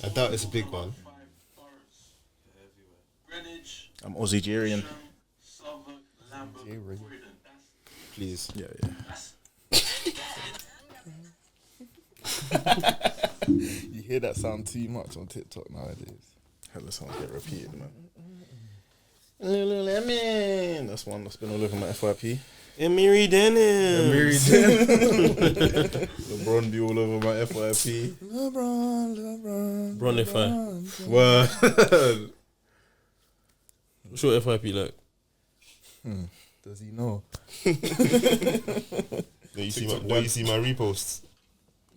I doubt it's a big one. I'm Aussie-Gerian. Please. Yeah. You hear that sound too much on TikTok nowadays. Hella songs get repeated, man. Lululemon. That's one that's been all over my FYP. Emery Dennis. LeBron be all over my FYP. LeBron. Bronify. Word. What's your FYP like? Does he know? Do you see my reposts?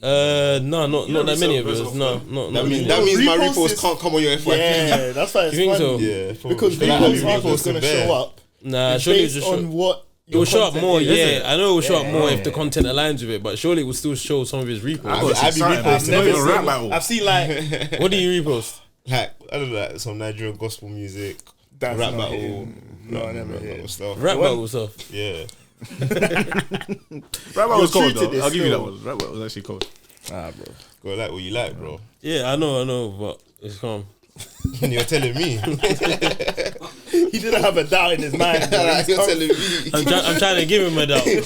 No, not that many of us. No, not That many. means my reposts reposts is- can't come on your FYP. Yeah, that's why it's You think funny. so? Yeah, Because like, reposts how are just going to there? show up. Nah, surely based just on what it will show up more. is, Yeah, isn't it? I know it will show up more if the content aligns with it, but surely it will still show some of his reposts. I've been reposting. I've seen like What do you repost? Like, I don't know, like some Nigerian gospel music, That's rap not battle, him. No, I never rap hear. battle stuff. Rap battle stuff. Yeah. Rap was cold treated though. it I'll give you that still. one. Rap was actually cold. bro. Go like what you like, bro. Yeah, I know, but it's calm. You're telling me. He didn't have a doubt in his mind. bro. Like, you're telling me. I'm trying to give him a doubt. You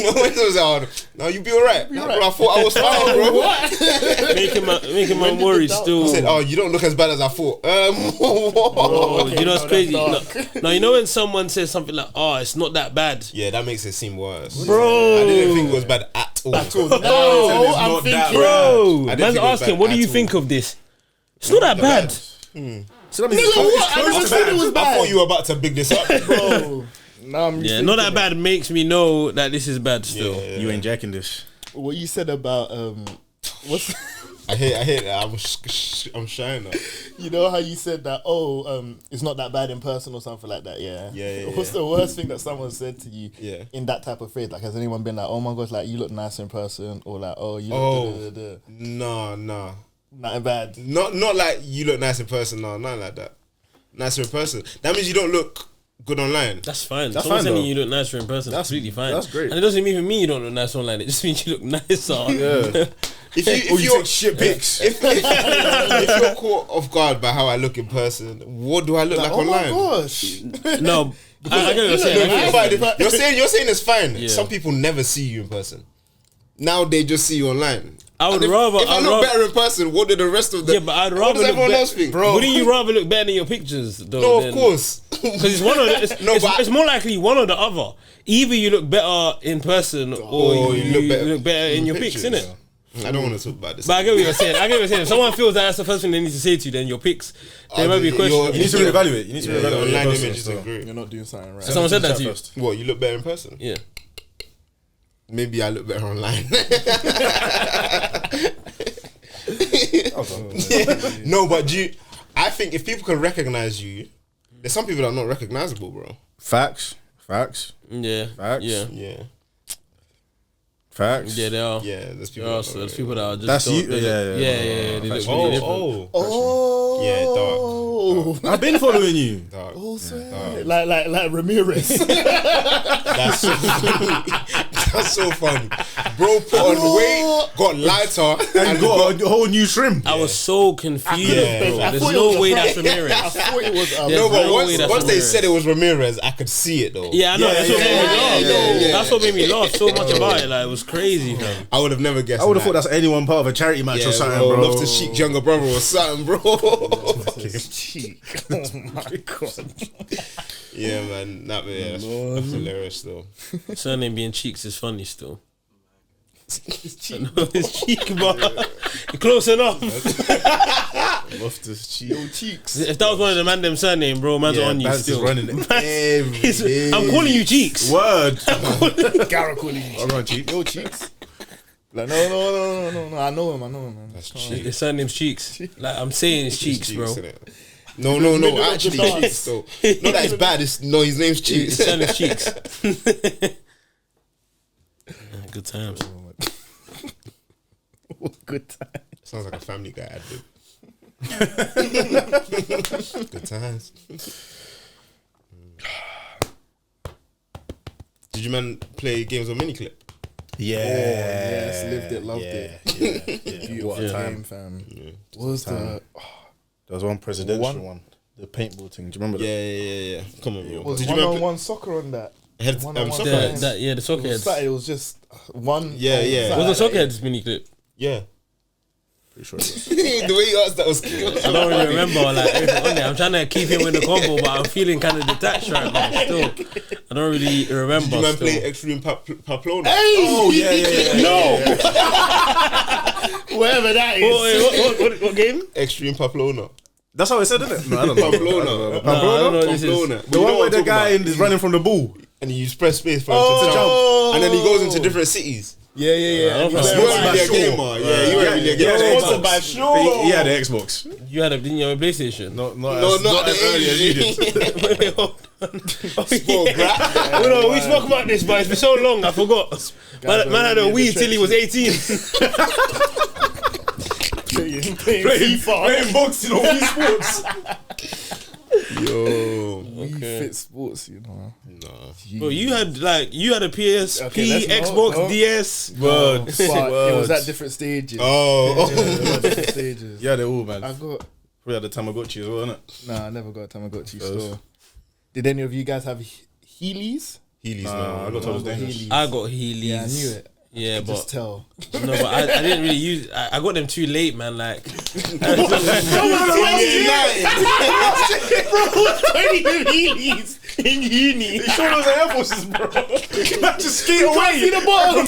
know when it was hard. No, you be alright. Bro, I thought I was fine, bro. making my worries still. I said, oh, you don't look as bad as I thought. Oh, you know what's crazy? that's No, you know when someone says something like, "Oh, it's not that bad," Yeah, that makes it seem worse. bro. I didn't think it was bad at all. No, I'm not that thinking. Bro, I didn't man's think it was asking, bad "What do at you all." think of this?" It's not that bad. So that means it's Nigga, close. what? I never said it was I bad. thought you were about to big this up. Bro. Now I'm Yeah, rethinking not that it. bad makes me know that this is bad still. Yeah. You ain't jacking this. What you said about what's I hate that. I'm shying now. you know how you said that it's not that bad in person or something like that, yeah. Yeah. What's the worst thing that someone said to you Yeah. in that type of phrase? Like, has anyone been like, oh my gosh, like you look nice in person, or like, oh you look No. nothing bad. Not like you look nice in person. No, nothing like that. Nicer in person. That means you don't look good online. That's fine. That's Someone fine, telling though. you look nicer in person. That's completely fine. that's great. And it doesn't even mean you don't look nice online. It just means you look nicer. Yeah. If Or you you're take shit pics. if you're caught off guard by how I look in person, what do I look like Oh my online? gosh. No, I get what you're saying. I get what you're saying. You're saying it's fine. Yeah. Some people never see you in person. Now they just see you online. I would And rather. If I look better in person, what do the rest of them? Yeah, but I'd what rather does look everyone better. else think, Wouldn't you rather look better than your pictures, though? No, of course. Because it's one of the, it's more likely one or the other. Either you look better in person or you look better in your pics, pictures. innit? I don't want to talk about this. But I get what you're saying. If someone feels that that's the first thing they need to say to you, then your pics, there might be a question. You need to reevaluate. You need to Your reevaluate. online your image process, isn't so. great. You're not doing something right. Someone said that to you. First. What, you look better in person? Yeah. Maybe I look better online. No, but I think if people can recognize you, there's some people that are not recognizable, bro. Facts. Yeah. Facts. Yeah. Yeah. Facts. Yeah, they are. Yeah, there's people. There are, that so are there's not people that are just. That's you? they Yeah, look- yeah. They look Facts. really different. Oh, Yeah, I've been following you. dark. Oh, swear. Like Ramirez. That's so funny. That's so funny. Bro put on weight, got lighter, And got a whole new trim. I was so confused, Yeah. bro. I There's thought it no was a way prank. that's Ramirez. I thought it was. There's No, but no way once that's they Ramirez. said it was Ramirez, I could see it though. Yeah, I know. Yeah, That's what made me yeah, laugh. yeah. That's what made me laugh so much about it. Like, it was crazy, fam. I would have never guessed. I would have thought that's anyone part of a charity match or something, bro. Love to cheek younger brother or something, bro. cheek. Oh my god. Yeah, man. That's hilarious though. Surname being Cheeks is funny still. His cheek, but close enough. Loftus cheek. Yo, cheeks. If that was one of the man them surname, bro, man's on you Bance is still. running it. Every day. I'm calling you Cheeks. Word. Garrett calling you. I'm on cheek. Yo, cheeks. Like no. I know him, man. That's His cheeks. surname's Cheeks. Like I'm saying, it's Cheeks, bro. innit? No. Actually, dance. Cheeks. So, not that it's bad. It's no. His name's Cheeks. His surname's Cheeks. Good times. Good time. Sounds like a Family Guy ad lib. Good times. Did you man play games on Miniclip? Yes, lived it, loved it. Yeah. Beautiful time, fam. What was the? There was one presidential one. The paintball thing. Do you remember that? Yeah. Come on, bro. Was Did you remember? one-on-one soccer on that? One-on-one soccer time. heads. The soccer heads. It was just one. Yeah. Was the soccer heads mini clip? Yeah. Pretty sure it was. The way you asked that was I don't really remember like everything on there. I'm trying to keep him in the combo, but I'm feeling kind of detached right now. Still, I don't really remember. Did you man still. play Extreme Pamplona? Oh, yeah. No. Whatever that is. What game? Extreme Pamplona. That's how it said, isn't it? No, I don't know. Pamplona. I don't know what this is. Pamplona. The one where the guy is running from the ball. And you press space for him to jump. And then he goes into different cities. Yeah. I don't You know. weren't really a gamer. Yeah, you weren't really a gamer. Sponsored by Shaw. He had the Xbox. You had didn't you have a PlayStation? Not not as early as you did. Sport grab. Well, no, we spoke about this, but it's been so long, I forgot. Man had a Wii till he was 18. Playing FIFA. Playing boxing on Wii Sports. Yo. Fit sports, you know. Nah. Bro, you had a PSP, Okay, let's Xbox, not- DS. But it was at different stages. Oh. Different stages. Yeah, they're all, man. I got. We had the Tamagotchi as well, innit? Nah, I never got a Tamagotchi store. Did any of you guys have Heelys? Heelys, Nah, I got told it was dangerous. I got Heelys. Yeah, I knew it. Yeah, Just but tell. no, but I didn't really use. I got them too late, man. Like, Heelys in uni. He showed us the Air Forces, bro. Man, just skate away. See the bottom.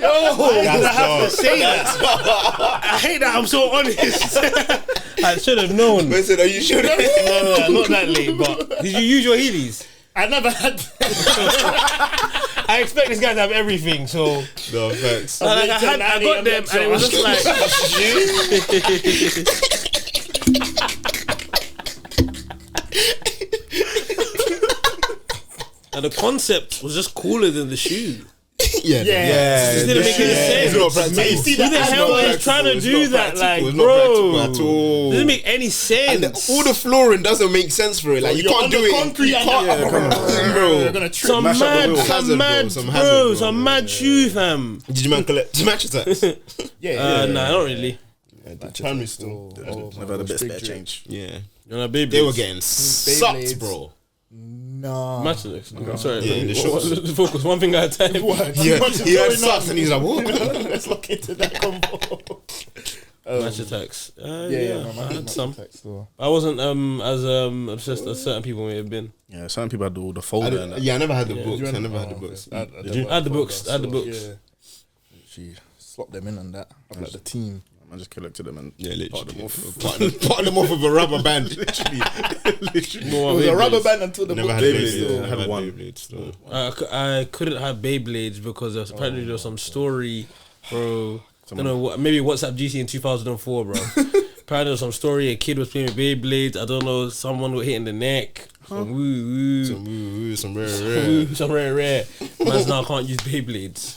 Yo, I have to say that. I hate that I'm so honest. I should have known. I said, are you sure? No, not that late. But did you use your Heelys? I never had. I expect this guy to have everything, so No, thanks. like, I got them, and it was just like. And the concept was just cooler than the shoe. Yeah. It didn't make any sense. It's not practical. Who the hell is trying to It's do not that? practical. Like, It's not bro, practical at all. doesn't make any sense. All the flooring doesn't make sense for it. Like, you You're can't on do the it. concrete You and can't, bro. You're gonna trip. Some Mash up the mad, wheel. some mad, Some bro, hazard, bro. some mad shoe, fam. Did you man collect match attacks? Yeah. Nah, not really. Primary still. Never had the best spare change. Yeah. You know, baby. They were getting sucked, Beyblades. bro. No. Match the next. I'm sorry. Yeah, the shorts. Let's focus one thing at a time. Yeah, he had sucks and he's like, what? Let's look into that combo. Match attacks. Yeah, I had some. Some. I wasn't as obsessed as certain people may have been. Yeah, some people had all the folder and that. Yeah, I never had the books. I never had the books. Did you? I had the books. I had the books. Yeah. She slopped them in on that. I'm like the team. I just collected them and Yeah, part literally. them off. Part them off with a rubber band. Literally. It was a rubber band until the Never book had came. Beyblades. Beyblades, Yeah, I I had had one. Beyblades still. I couldn't have Beyblades because apparently there was some story, bro. I don't know what. Maybe WhatsApp GC in 2004, bro. Apparently there was some story. A kid was playing with Beyblades. I don't know. Someone was hitting the neck. Some woo woo. Some rare. Some rare. Man's now can't use Beyblades.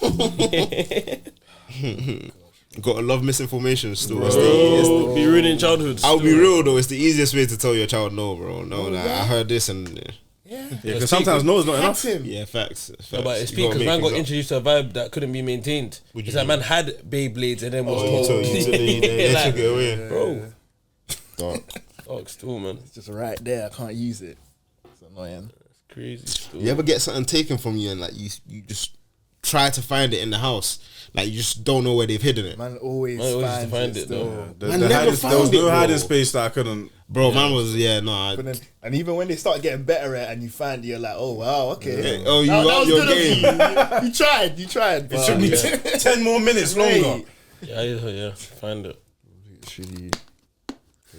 Got a lot of misinformation still. Bro, be ruining childhoods. I'll be real though, it's the easiest way to tell your child no, bro. No, like, I heard this and Yeah, because sometimes no is not enough. yeah, facts. No, but it's You peak gotta because make man got things up. introduced to a vibe that couldn't be maintained. What do It's you like man had Beyblades and then was Oh, told, you took they like, took it away. bro, Dark. fuck, still, man, It's just right there. I can't use it. It's annoying. crazy. Still. You ever get something taken from you and like you just try to find it in the house, like you just don't know where they've hidden it, Man always Man always used to finds find it it, still. though. Man never there was found no it, hiding bro. space that I couldn't. bro. Man was no. But then, and even when they start getting better at it and you find it, you're like, oh wow, okay. Yeah. Oh, you That up was your good of game. you tried. But It took me 10 more minutes longer. Yeah, find it.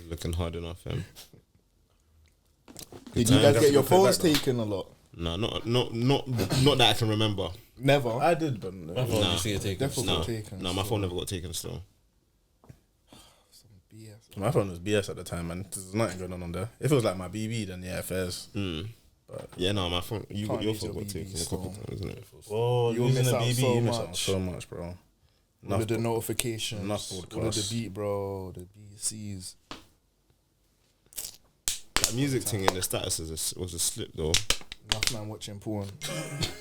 Looking hard enough, fam. Did you guys get your Definitely phones put it back, taken a lot? No, not that I can remember. Never. I did, but My phone used to get taken. Definitely No, taken. no, my phone never got taken still. BS. my phone was BS at the time, man. There's nothing going on there. If it was like my BB, then yeah, fairs. Yeah, no, my phone. Can't Your use phone your got BB taken a couple still. times, isn't it? Oh, You'll miss out so you miss out much. so much, bro. All of the notifications, enough all of the podcasts. beat, bro, the BCs. That music thing in the status was a slip though. Enough man watching porn.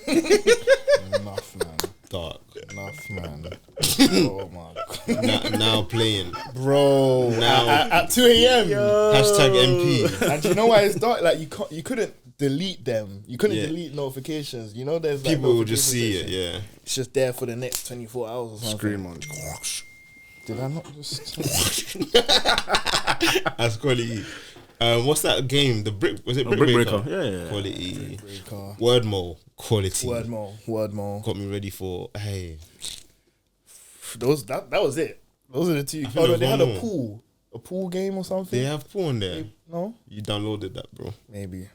Enough man. dark. Enough, man. Oh my god. Now playing. Bro. Now At 2 a.m. hashtag MP. And do you know why it's dark? Like you couldn't delete them. You couldn't delete notifications. You know, there's like People will just see it. Yeah. It's just there for the next 24 hours or something. Scream on. Did I not just? That's quality. What's that game? The brick was it Brick Breaker? Breaker? Yeah. Quality. Breaker. Wordmo quality. Wordmo. Got me ready for That was it. Those are the two. think Oh no, there's they had one a pool game or something. They have porn there. No, You downloaded that, bro. maybe.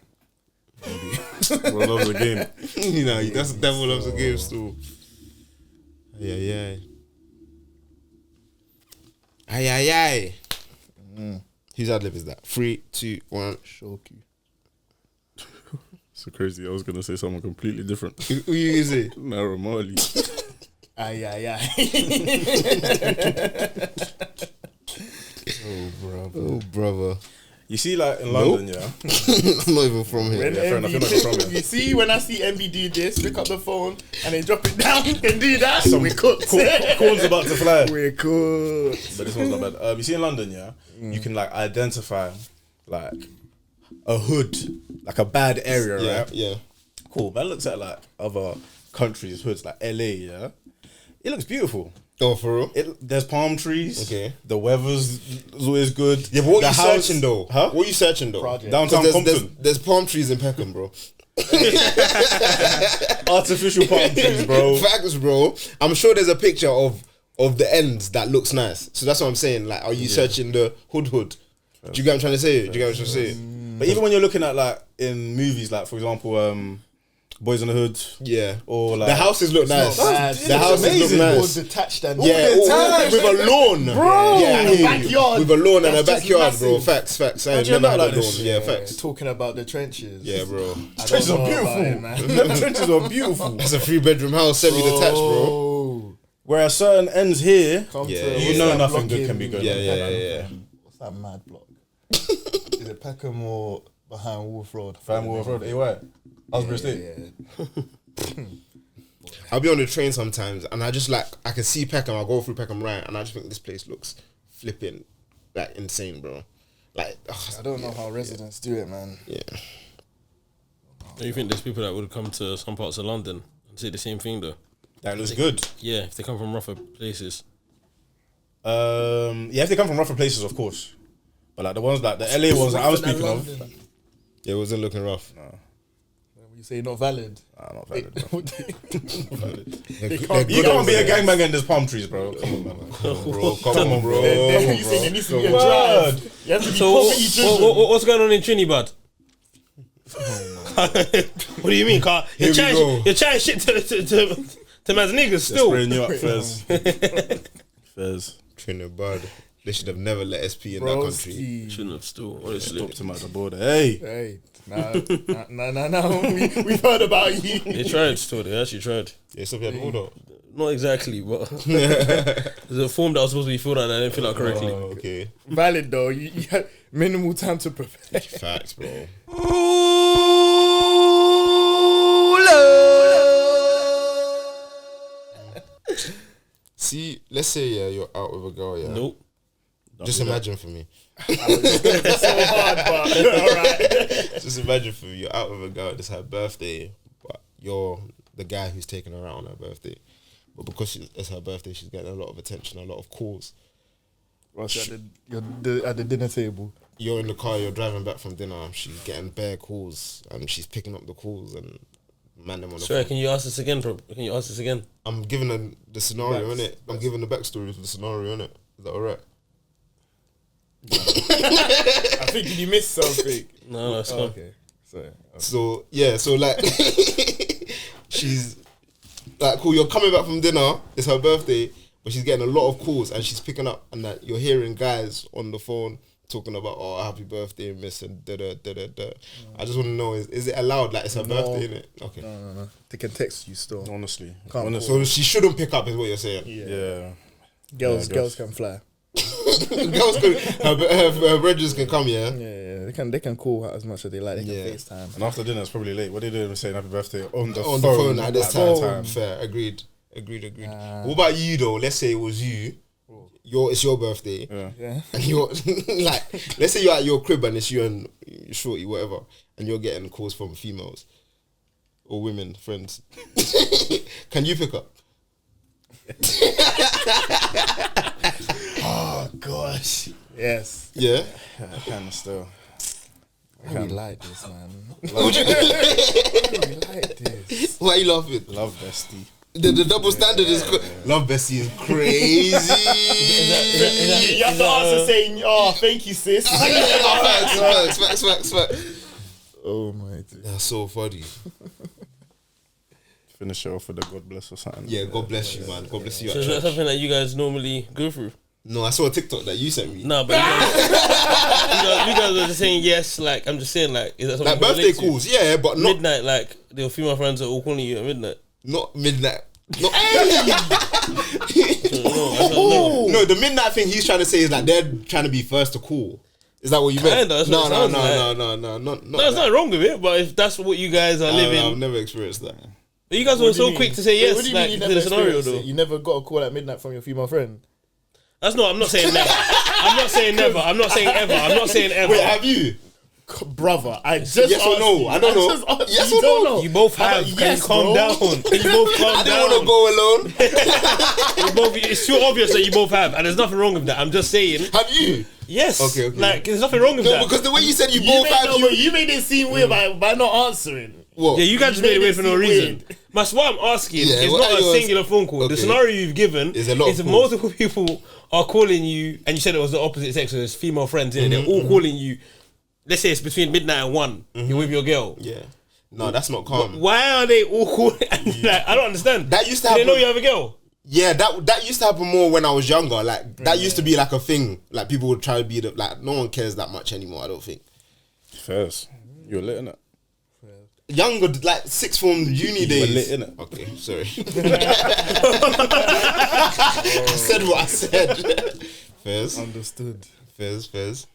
Well, loves the game. You know, that's the devil loves the game still. Yeah. Aye. Whose ad lib is that? 3, 2, 1. Shoki. So crazy. I was gonna say someone completely different. Who you is it? Naira Marley. Aye. Oh, brother. You see, like in London, yeah. I'm not even from here. When fair enough, you're not from here. you see, when I see MB do this, pick up the phone and then drop it down and do that, we're cooked. Corn's about to fly. We're cooked. But this one's not bad. You see in London, yeah, you can like identify like a hood, like a bad area, Yeah, right? yeah. Cool. Man looks at like other countries' hoods, like LA, yeah. It looks beautiful. Oh, for real? There's palm trees. Okay. The weather's always good. Yeah, but what the you searching though? Huh? What you searching though? Project. Downtown 'Cause Compton. there's palm trees in Peckham, bro. Artificial palm trees, bro. Facts, bro. I'm sure there's a picture of the ends that looks nice. So that's what I'm saying. Like, are you searching the hood? Do you get what I'm trying to say? But even when you're looking at like in movies, like for example, Boys in the Hood, Yeah. or like The houses look nice. bad. The houses amazing. look Or nice. detached and Yeah, with a lawn, Bro, Yeah, I hear you. backyard. With a lawn and a That's just backyard, bro. massive. Facts. I How ain't do you never know had like a lawn. this? Yeah, facts. Talking about the trenches. Yeah, bro. trenches are beautiful. Man. Them trenches are beautiful. That's a 3-bedroom house, semi-detached, bro. Oh, Whereas certain ends here, come Yeah, to you what's know that nothing block good in- can be good. Yeah. What's that mad block? Is it Peckham or behind Wolf Road? Fan Wolf Road, AY, Osbury State. Yeah. I'll be on the train sometimes, and I just like I can see Peckham. I go through Peckham right, and I just think this place looks flipping like insane, bro. Like I don't know how residents do it, man. Yeah. Do you think there's people that would come to some parts of London and say the same thing though? That looks good. Yeah, if they come from rougher places. Yeah, if they come from rougher places, of course. But like the ones like the LA ones that I was speaking of, Yeah, it wasn't looking rough. You say not valid. nah, not valid. You You can't be a gangbanger in there's palm trees, bro. Come on, man. bro. Come on, bro. You say there needs to be a Word. drive. You have to be So poverty driven. what's going on in Trinidad? What do you mean, Carl? You're Here we go. chatting shit to man's niggas still. Spraying you up, Fez. Fez. Trinidad. They should have never let SP in that country. Broski. Shouldn't have still, honestly. Stopped him at the border. Hey. Hey, nah. We've heard about you. They tried still, they actually tried. Yeah, so we had order. Not exactly, but there's a form that was supposed to be filled out and I didn't fill out correctly. Oh, okay. Valid though. You had minimal time to prepare. Facts, bro. See, let's say you're out with a girl, yeah. Nope. Just imagine for me. So hard, but alright. Just imagine for me, you're out with a girl. It's her birthday, but you're the guy who's taking her out on her birthday. But because it's her birthday, she's getting a lot of attention, a lot of calls. You're at the dinner table. You're in the car, you're driving back from dinner. She's getting bare calls, and she's picking up the calls and man them on the Sorry, phone. can you ask this again, bro? Can you ask this again? I'm giving her the scenario, Backs- innit? I'm giving the backstory for the scenario, innit? Is that alright? I think you missed something. No, it's Oh, not. okay. Sorry. So yeah, so like she's like, cool, you're coming back from dinner, it's her birthday, but she's getting a lot of calls and she's picking up, and that you're hearing guys on the phone talking about, oh, happy birthday, miss, and da. I just want to know, is it allowed? Like, it's her birthday, innit? Okay. No. They can text you still. Honestly. Can't Honestly. So she shouldn't pick up, is what you're saying. Yeah. Girls Yeah, I guess. can fly. Girls could, her bridges can come, yeah? Yeah. They can call her as much as they like. They can Yeah. FaceTime. And after dinner, it's probably late. What they doing saying happy birthday on the On phone the phone at this that time. time. Fair, agreed. Agreed. What about you though? Let's say it was you. It's your birthday. Yeah. And you're like, let's say you're at your crib and it's you and shorty, whatever, and you're getting calls from females or women, friends. Can you pick up? Oh gosh. Yes. Yeah. Kind of still. I really like this, man. What do you mean? I really like this. Why are you laughing? Love bestie. The double standard is love bestie is crazy. You have to answer saying, "Oh, thank you, sis." Facts. Oh my God. That's so funny. Finish it off with a God bless or something. Yeah, God bless you, man. God bless you. So is that something that you guys normally go through? No, I saw a TikTok that you sent me. No, but you guys are just saying yes. Like I'm just saying, like is that something Like you birthday relate to? calls, yeah, but not Midnight, like the female friends are all calling you at midnight. not midnight. Not No, no, the midnight thing he's trying to say is like they're trying to be first to call. Is that what you meant? Kinda, that's No, what it no, sounds no, like. no, not there's nothing wrong with it. But if that's what you guys are living, I've never experienced that. but you guys were What do you so mean? quick to say Wait, yes, what do you like mean you to never the scenario experienced though. it? You never got a call at midnight from your female friend? I'm not saying never. I'm not saying never. I'm not saying ever. I'm not saying ever. Wait, have you? Brother, I just Yes or asked no? you. I don't know. just asked Yes you, or don't no? know. You both How have. about Can yes, you calm bro? down? Can you both calm I down? didn't want to go alone. You both, it's too obvious that you both have, and there's nothing wrong with that. I'm just saying. Have you? Yes. Okay. Like there's nothing wrong with No, that. because the way you said you You both made, have no, but you made it seem weird by not answering. What? Yeah, you guys just You made it made weird it for no seem reason. weird. That's what I'm asking. Yeah, It's what not are a yours? singular phone call. Okay. The scenario you've given Is a lot is of calls. multiple people are calling you, and you said it was the opposite sex, so it's female friends, innit? They're all calling you. Let's say it's between midnight and 1. You're with your girl. Yeah. No, that's not calm. Why are they all calling? Like, I don't understand. That used to Do they happen. know you have a girl? Yeah, that used to happen more when I was younger. Like that used to be like a thing. Like people would try to be like no one cares that much anymore. I don't think. First, you're lit in it. Younger, like sixth form uni You days. were lit, innit? Okay, sorry. I said what I said. Fairs, Understood. fairs.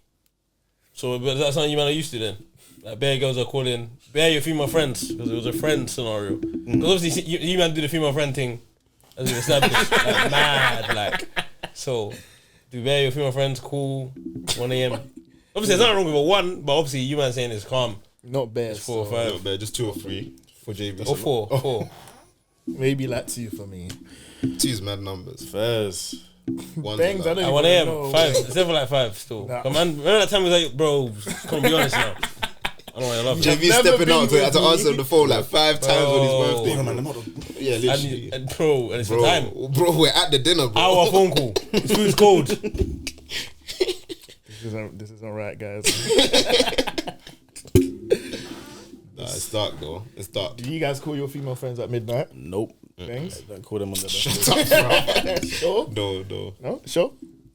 So, but is that something you man are used to then? Like, bare girls are calling, bare your female friends, because it was a friend scenario. Because obviously, you man do the female friend thing, as we established, like, mad, like. So, do bare your female friends call 1 a.m.? Obviously, there's nothing wrong with a 1, but obviously, you man saying it's calm. Not bad. 4 or so 5. Not bad, just 2 or 3 for JB. Or 4. 4. Maybe like 2 for me. 2's mad numbers. First. 1's Bangs, I like, don't At 1 even a.m. know. 5. It's never like 5 still. Nah. But man, remember that time we was like, bro, come on, be honest now. I don't want to love it. JB never stepping been out to with me. answer the phone like 5 times on his Bro. birthday. Man, Bro. Yeah, literally. And bro, and it's the time. Bro, we're at the dinner, bro. Hour phone call. It's food's cold. This isn't right, guys. Nah, it's dark though. It's dark. Do you guys call your female friends at midnight? Nope. Bangs? Don't call them on the Shut up, bro. Sure? No. No? Sure?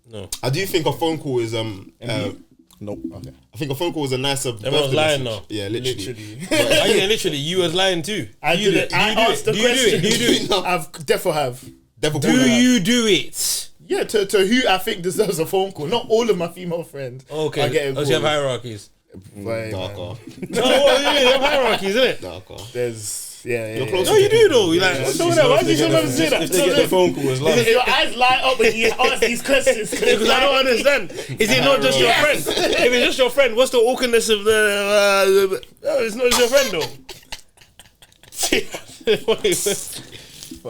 No. I do think a phone call is Nope. Okay. I think a phone call is a nicer. Everyone's birthday lying message. now. Yeah, literally. Are you literally? You was lying too. I do did it. it. Do I you do asked it? the Do you do question. it? Do you do it? No. I've defo have. Devil Do call her. you do it? Yeah, to who I think deserves a phone call. Not all of my female friends Okay. are getting Oh, so you have calls. hierarchies. Right, Darker. man. Oh, well, yeah, you have hierarchies, isn't it? Darker. There's yeah. You're close No, you do though. You like, So why do you sometimes say that? If they get the phone call, it's like Your eyes light up when you ask these questions. because I don't understand. Is it not just your friend? If it's just your friend, what's the awkwardness of the? No, it's not just your friend though.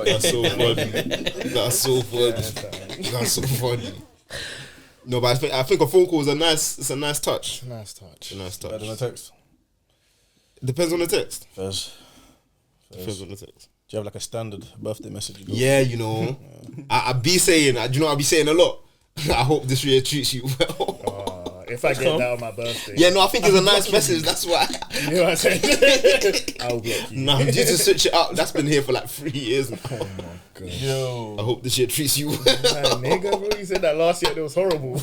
That's so funny. That's so funny. That's so funny. No, but I think a phone call is a nice touch. Nice touch. A nice better than a touch. text. Depends on the text. First. Depends on the text. Do you have like a standard birthday message? You go? Yeah, you know, I be saying, do you know, I be saying a lot. I hope this year treats you well. If I get that on my birthday, Yeah, no, I think it's a nice message. That's why. you know what I'm saying? I'll block you. No, I'm due to switch it up. That's been here for like 3 years now. Oh my god. Yo. I hope this year treats you well. Man, nigga, bro, you said that last year. It was horrible.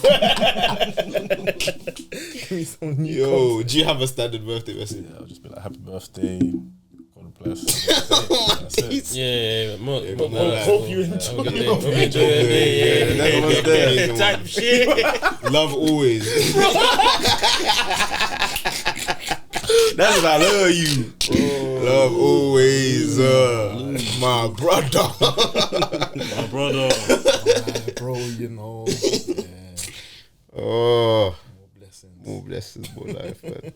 Give me some new. Yo, do you have a standard birthday message? Yeah, I'll just be like, happy birthday. God bless. Oh my That's it. days. Yeah. Hope you enjoy. Hope you enjoy it. Everyone's there. Type shit. Love always. That's what I love you. Love always, my brother. My brother. Bro, you know. Oh, More blessings. more blessings, more life, man.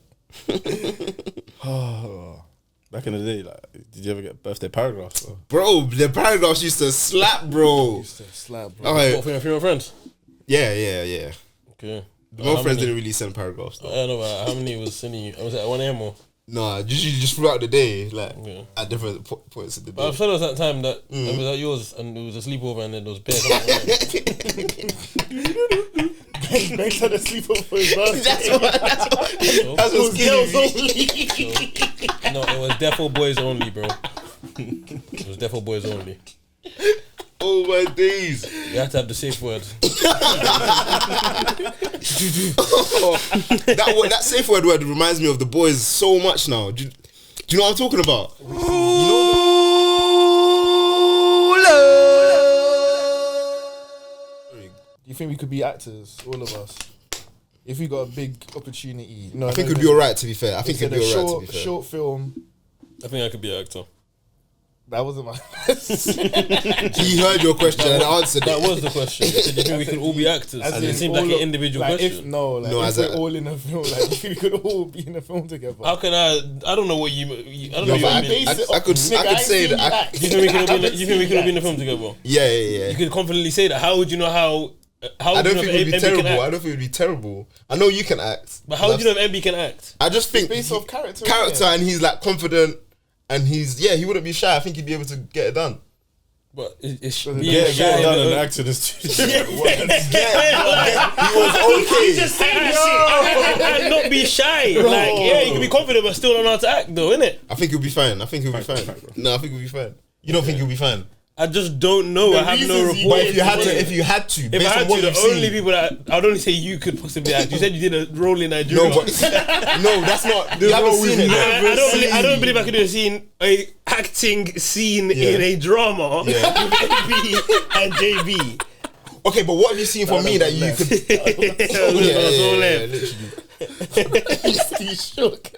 Back in the day, like, did you ever get birthday paragraphs? Or? Bro, the paragraphs used to slap, bro. Used to slap, bro. Alright. What, for your female friends? Yeah. Okay. The male friends didn't really send paragraphs, I though. don't know how many was sending you. Was it at 1 a.m. or? Nah, usually just throughout the day, like, Yeah. at different points of the But I'm day. sure there was that time that it was at yours and it was a sleepover and then there was bear. Banks had a sleepover for his birthday. That's what's killing me. No, it was defo boys only, bro. It was defo boys only. Oh my days. You have to have the safe word. That safe word reminds me of the boys so much now. Do you know what I'm talking about? Do you think we could be actors, all of us? If we got a big opportunity. No, I think it'd be alright, to be fair. I think it'd be alright, to be fair. Short film. I think I could be an actor. That wasn't my He heard your question and answered That it. was the question. So do you think we could all be actors? As And it in seemed like all an of- individual like question. No, if as we're a- all in a film, like if we could all be in a film together. How can I don't know what you I don't know but what I you mean. could say that. Do you think we could all be you think we could all be in a film together? Yeah. You could confidently say that. How would you know how I would don't you think know it would be if MB can terrible. I act? don't think it would be terrible. I know you can act. But how would you know if MB can act? I just think Based off character, and he's like confident and he wouldn't be shy. I think he'd be able to get it done. But it's Get being it shy. Done and acting is too different. He was okay. Just saying this shit and not be shy. Like, yeah, you can be confident but still don't know how to act though, innit? I think he'll be fine. No, I think he'll be fine. You don't think he'll be fine? I just don't know. I have no reasons rapport. But if you had to, If based I on had what to, the you've only seen, people that I'd only say you could possibly act. You said you did a role in Nigeria. no, but no, that's not. You haven't seen it. I don't believe I could do a acting scene in a drama with AB and JB. Okay, but what have you seen from me that you could? Literally. He's shook.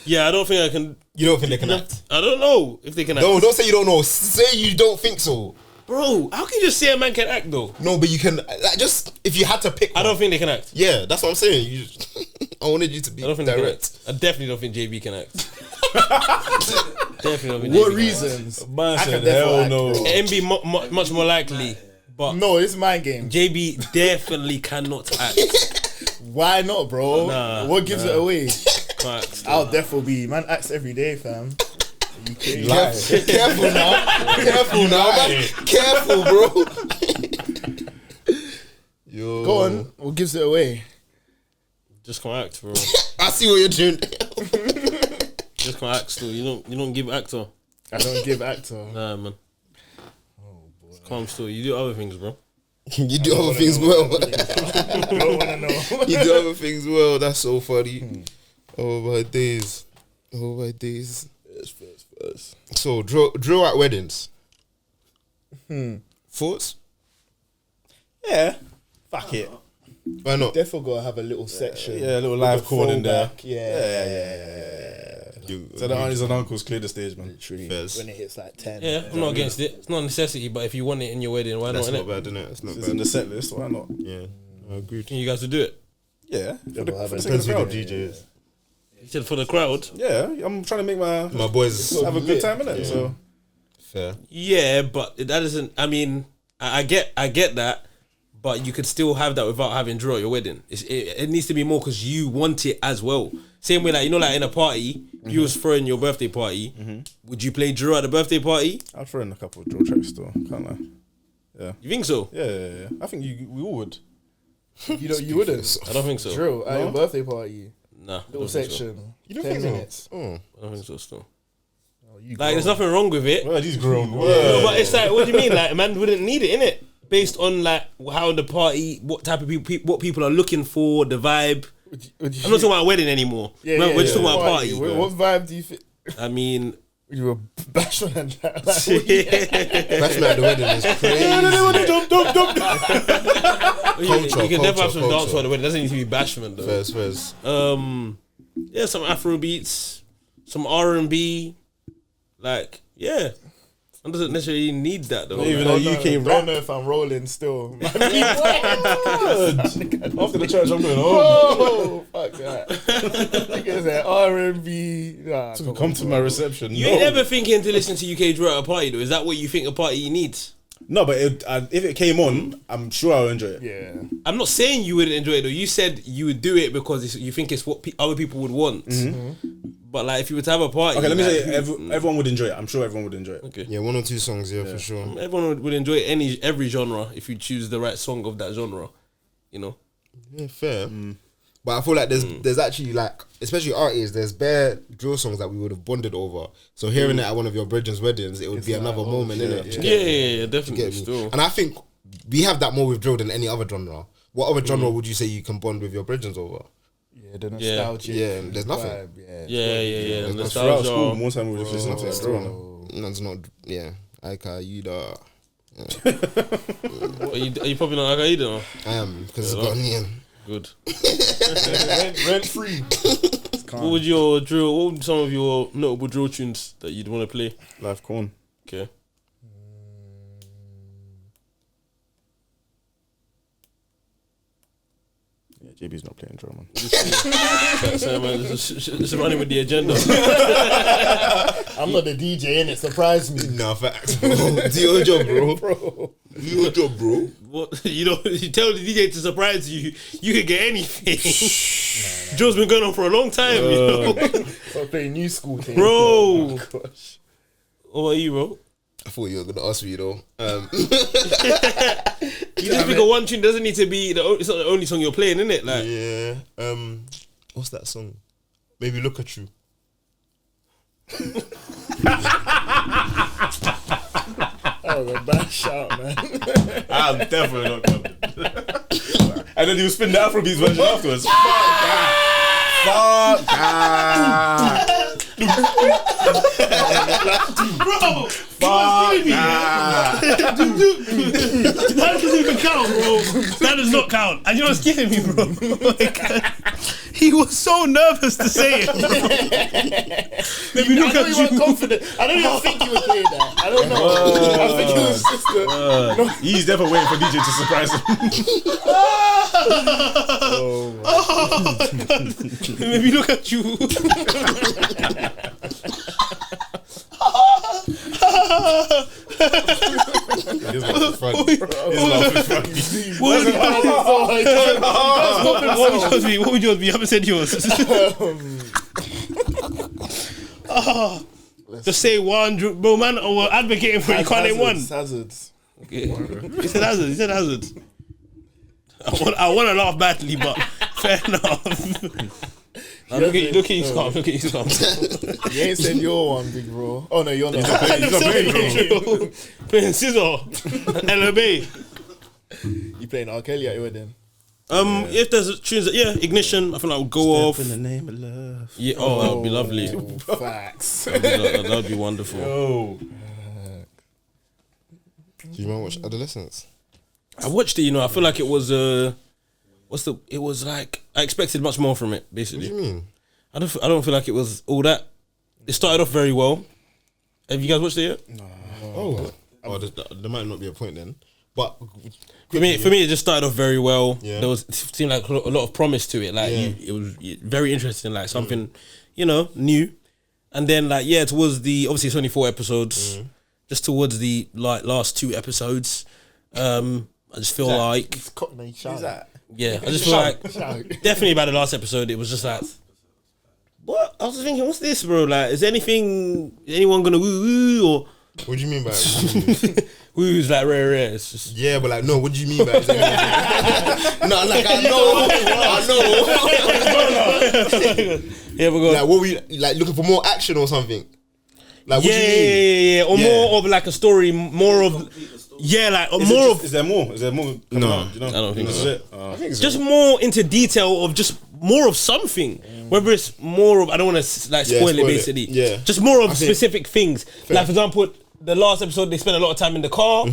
Yeah, I don't think I can. You don't think they can act? I don't know if they can act. No, don't say you don't know. Say you don't think so. Bro, how can you just say a man can act though? No, but you can. Like, just if you had to pick. I don't think they can act. Yeah, that's what I'm saying. You I wanted you to be I don't think they can direct. act. I definitely don't think JB can act. Definitely don't think JB What can reasons? Man I said, can therefore hell act, no. bro. act. MB much more likely, but No, it's my game. JB definitely cannot act. Why not, bro? Nah, what gives it away? Can't act. I'll definitely be. Man acts every day, fam. You crazy? Careful now. Careful now, man. Careful, bro. Yo. Go on. What gives it away? Just can't act, bro. I see what you're doing. Just can't act still. You don't give actor. I don't give actor. Nah, man. Oh boy. Calm still. You do other things, bro. You do other things well. Don't wanna know. You do other things well. That's so funny. Oh my days. Oh my days. First. So drill at weddings. Thoughts? Yeah. Fuck it. Why not? Definitely gotta have a little section. Yeah, a little with live the chord in there. throwback. Yeah. So the aunties and uncles clear the stage, man. Fairs. When it hits like 10. Yeah, I'm not against it. It's not a necessity, but if you want it in your wedding, why That's not? not innit? bad, innit? That's not It's in bad. the set list, why not? Yeah, I agree. You guys to do it. Yeah. For the, have for a the sake of the crowd. DJs. You said for the crowd. Yeah, I'm trying to make My boys. have a good time in it. So Fair. Yeah, but that doesn't. I mean, I get that, but you could still have that without having drill at your wedding. It needs to be more because you want it as well. Same way, like like in a party, if you was throwing your birthday party, would you play drill at the birthday party? I'll throw in a couple of drill tracks still. Can't lie. Yeah. You think so? Yeah. I think we all would. You wouldn't. I don't think so. Drill at your birthday party. Nah, I Little don't think so. section. You don't 10 think so? minutes. I don't think so. Still, You like, there's nothing wrong with it. Well, he's grown. No, but it's like, what do you mean? Like, a man wouldn't need it, innit? Based on like how the party, what type of people, what people are looking for, the vibe. I'm not talking about a wedding anymore. We're just talking about a party. What vibe do you think? I mean, You were bashing and that. Like, Bashment at the wedding is crazy. you can definitely have some culture. dance at the wedding. It doesn't need to be bashment though. Fairs. Yeah, some Afro beats, some R&B, like yeah. One doesn't necessarily need that though. Even though UK don't rap. know if I'm rolling still. After the church, I'm going, Oh, fuck that. Niggas at R&B. Nah, come to my reception. You ain't ever thinking to listen to UK drill at a party though. Is that what you think a party needs? No, but if it came on, I'm sure I'll enjoy it. Yeah. I'm not saying you wouldn't enjoy it though. You said you would do it because you think it's what other people would want. But like, if you were to have a party, Okay, let me like, say everyone would enjoy it. I'm sure everyone would enjoy it. Okay. Yeah, 1 or 2 songs, yeah, for sure. Everyone would enjoy every genre if you choose the right song of that genre. You know. Yeah, fair. But I feel like there's actually like, especially artists, there's bare drill songs that we would have bonded over. So hearing it at one of your brethren's weddings, it would be another moment, innit? Yeah, definitely. Get me? Still. And I think we have that more with drill than any other genre. What other genre would you say you can bond with your brethren's over? Yeah, the nostalgia. Yeah, there's nothing. Vibe, Yeah. There's The Throughout nostalgia. school, more time we were just listening to That's that drill. That's not, yeah. Aika, Yuda. Are you popping on Al-Qaeda now? I am, because it's Ghanaian. Good. Rent free. What would some of your notable drill tunes that you'd want to play? Life corn. Okay. Yeah, JB's not playing drill, man. So, man, just running with the agenda. I'm not the DJ, innit? Surprise me. Nah, facts, bro. Do your job, bro. Do your job, bro. What you tell the DJ to surprise you. You could get anything. Drill's been going on for a long time, you know? I'm playing new school thing. Bro. Oh my gosh. What about you, bro? I thought you were gonna ask me though. You just pick a one tune. Doesn't need to be it's not the only song you're playing, innit? Like, Yeah. What's that song? Maybe Look At You. That was a bad shout, man. I'm definitely not coming. And then you spin the Afrobeats version afterwards. Fuck that. Fuck that. bro, Fuck that. that doesn't even count, bro. That does not count. And you know what's killing me, bro? He was so nervous to say it. Maybe I look know at you you. weren't confident. I don't even think you would play that. I don't know. I think it was just He's definitely waiting for DJ to surprise him. Maybe look at you. His laugh is funny. What would yours be? You haven't said yours. Just say one, bro, man. Or we're advocating for it. You can't name one. Hazards. Okay. He said hazards. I want to laugh badly, but fair enough. Look at you, Scott. Look at you, Scott. You ain't said your one, big bro. Oh no, you're not. He's not playing Scissor. LOB. You playing R. Kelly at your wedding? If there's tunes that, ignition, I think I would go off. In the name of love. Yeah, that would be lovely. Facts. That would be wonderful. Oh. Do you want to watch Adolescence? I watched it, I feel like it was it was like I expected much more from it, What basically. do you mean? I don't feel like it was all that. It started off very well. Have you guys watched it yet? Oh, there might not be a point then. But For me, it just started off very well. Yeah. There seemed like a lot of promise to it. Like it was very interesting, like something, new. And then towards obviously it's only 4 episodes. Just towards the last 2 episodes, I just feel like It's Cockney shout. I just feel like definitely by the last episode it was just like, what? I was thinking, what's this, bro? Like, is anyone gonna woo or what do you mean by woo's like rare? It's just yeah, but like no, what do you mean by no, like I know. yeah, we're going. Like what we like looking for more action or something. Like what do you mean? Yeah, or more of like a story, more of like more of. Is there more? Is there more? No. Out, do you know? I don't think This so. is it. I think so. Just more into detail of just more of something. Whether it's more of, I don't want to like spoil it spoil it. basically. Yeah. Just more of think- specific things. Like for example, the last episode they spent a lot of time in the car.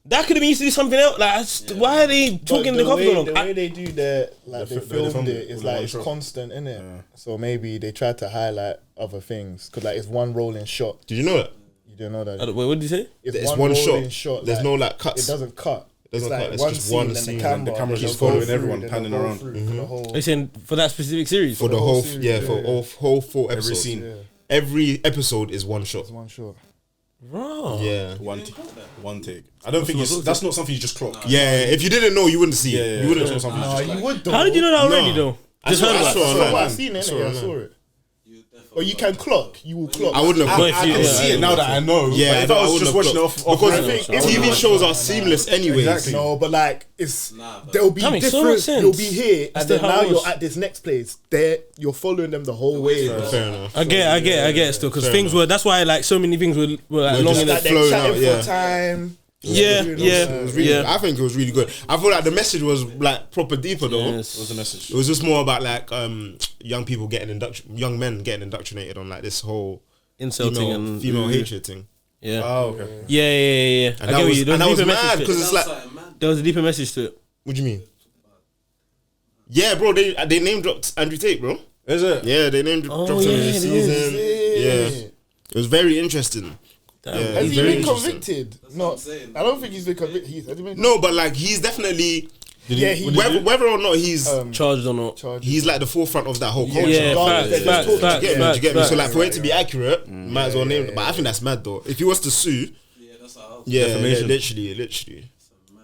That could have been used to do something else. Like, why are they talking the coffee long? The way they do their, like, they filmed it is like, it's shot. constant, innit? Yeah. So maybe they tried to highlight other things. Because, like, it's one rolling shot. Did you know that? You didn't know that? Wait, what did you say? It's one rolling shot. There's no, like, cuts. It doesn't cut. Doesn't It's like cut. It's one just scene one and scene. the the camera's they'll just go following through, everyone, then panning they'll go around. through for the whole. Are you saying for that specific series? For the whole, series, yeah, for whole 4 episodes. Every scene. Every episode is one shot. It's one shot. Bro. Yeah. One take. I don't think that's not something you just clock. Yeah, if you didn't know, you wouldn't see it. Yeah, You wouldn't that's know not something you just You would though. How did you know that already, though? I Just saw- heard I about saw it. it. So online. I've seen it, innit? I saw it. Or you can clock. You will clock. I wouldn't have. But if I you- can yeah, see I it now that I know. Yeah, but if I was just watching it off because random, TV shows are seamless anyways. Exactly. No, but like it's they'll be That makes so much different. sense. You'll be here, and still then how now it was. you're at this next place. There, you're following them the whole way. bro. Fair enough. I get it still because things were. That's why like so many things were like long just in like the. Like they're flowing chatting out, yeah. for time. Yeah, It was really, yeah. I think it was really good. I feel like the message was like proper deeper though. Yes. What's the message? It was just more about like young people young men getting indoctrinated on like this whole Insulting and female hatred thing. Yeah. Oh, okay. Yeah. And I get what you. that was deeper mad message to because it. it's like, There was a deeper message to it. what do you mean? Yeah, bro, they name dropped Andrew Tate, bro. Is it? Yeah, they name dropped him yeah, in the they season. did. Yeah, it was very interesting. Damn. Yeah, Has he's he very been interesting. convicted? No, I don't think he's been convicted. Has he been? No, but like he's definitely Yeah, he whether or not he's Charged or not? charged. he's like the forefront of that whole culture. Yeah, Regardless, facts, they're just facts, talking. facts, Do you get me? So facts. like for it to be accurate, might as well name it. But I think that's mad though. If he was to sue, yeah, literally.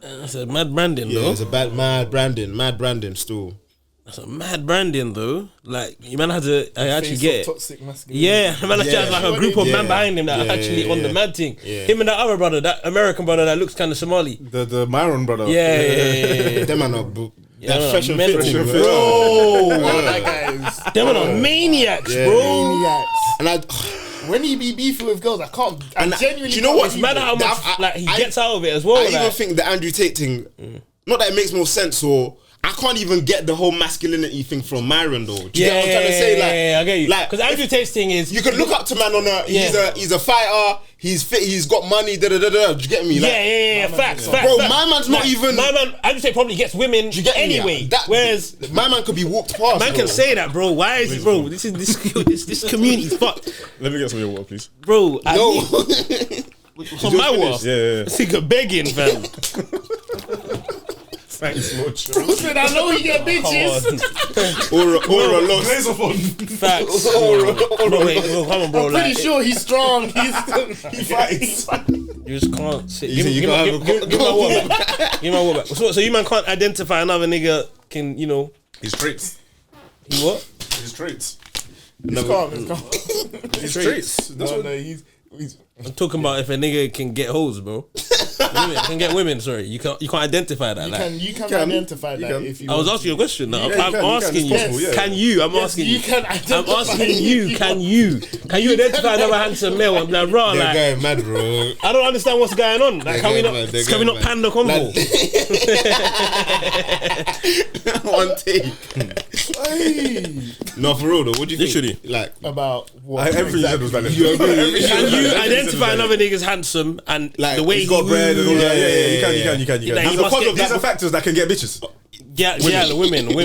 That's a mad branding Yeah, though. it's a mad branding still. That's a mad branding though. Like you man had to actually Face get of it. toxic masculinity. Yeah, man actually has like a group of Yeah. men behind him that are Yeah, actually on the yeah. mad thing. Yeah. Him and that other brother, that American brother that looks kind of Somali. The Myron brother. Yeah. Them man are that no, fresh and mental, fit, bro. Oh, that guy is Them are maniacs, Yeah. bro. maniacs. and I. When he be beefing with girls, I can't. I And genuinely. do you know can't what's believe Mad it. how much That- like he I- gets out of it as well. I like. even think the Andrew Tate thing, not that it makes more sense, or I can't even get the whole masculinity thing from Myron though. Do you get what I'm trying to say? Like, I get you. like, Because Andrew Tate's thing is you can look up to man on a he's a fighter, he's fit, he's got money, da da da da. Do you get me? Like, yeah, facts. Bro, my man's not even. My man, Andrew Tate probably gets women Do you get me? anyway. That, Whereas my man could be walked past. man bro. can say that, bro. Why is it, bro? This community's fucked, Let me get some of your water, please. bro. No. On my wall, Yeah. this nigga begging, fam. Thanks, Lord. Listen, I know he get bitches. or a loss. Blaze off on. Facts. Bro, wait, bro, come on, bro. I'm pretty Like, sure he's strong. He fights. you just can't sit. You say you can't have a Give my water back. Give my water back. So you man can't identify another nigga can, you know, His traits. he what? His traits. He's calm. He's calm. His traits. That's No, what. no, he's I'm talking about if a nigga can get hoes, bro. Women, can get women. Sorry, you can't identify that. Like, you can identify that if you. I was want asking you a question. No, Yeah, I'm you can, asking it's you. possible, yeah. Can you? I'm asking you you. can I'm identify. asking you. Can you identify another handsome male? I'm like, raw. They're Like, going mad, bro. I don't understand what's going on. Like, can we not? They're Can we going not mad. pan the convo? One take. No, for real though. What do you Literally. think? Like, About what? Everything you said was valid. you agree? Can you identify another nigga's handsome and Like, the way He's got bread and all that. Yeah. You can. Like, he These must get- These are factors that can get bitches. Yeah, women. Yeah,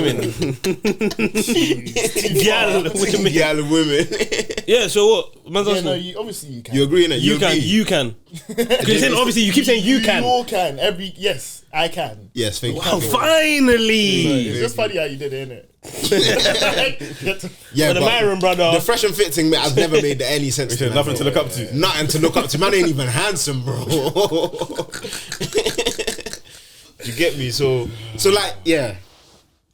women. Yeah. So what? Man's Yeah, asking. no, you, obviously you can. You agree in it? You can. You can. Because then obviously you keep saying you can. You all can. Yes, I can. Yes, thank you. Oh, finally. It's just funny how you did it, innit? Yeah, But the but Myron brother. the fresh and fit thing, mate, has never made any sense. to me, Nothing bro. to look up to. Nothing to look up to. Man ain't even handsome, bro. You get me? So like, yeah.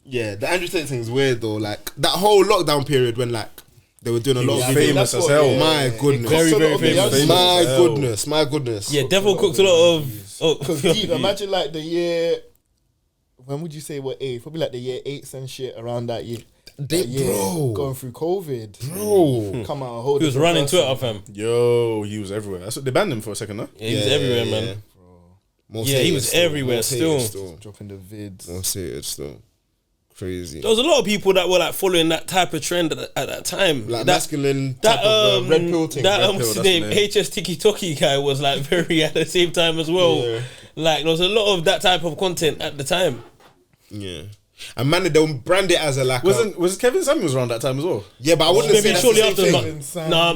The Andrew Tate thing is weird though. Like that whole lockdown period when like they were doing a lot of videos. famous as hell. My goodness, Very, very famous. My goodness. Yeah, Devil cooked a lot of. Because imagine like the year. When would you say what age? Probably like the year 8s and shit around that year. Bro. Going through COVID. Bro. Come out a whole He was different running person. Twitter, fam. Yo, he was everywhere. That's what they banned him for a second, no? Yeah, he was everywhere, man. More Yeah, he hated was still. everywhere More still. hated Dropping the vids. More hated still. Crazy. There was a lot of people that were like following that type of trend at that time. Like that, masculine that type of red pill thing. That Red pill, what's his that's name? the name. HS Tiki Toki guy was like very at the same time as well. Yeah. Like there was a lot of that type of content at the time. Yeah. And man, they'll brand it as a like. Was Kevin Samuels around that time as well? Yeah, but I wouldn't say Maybe that's shortly the same after. thing. Nah,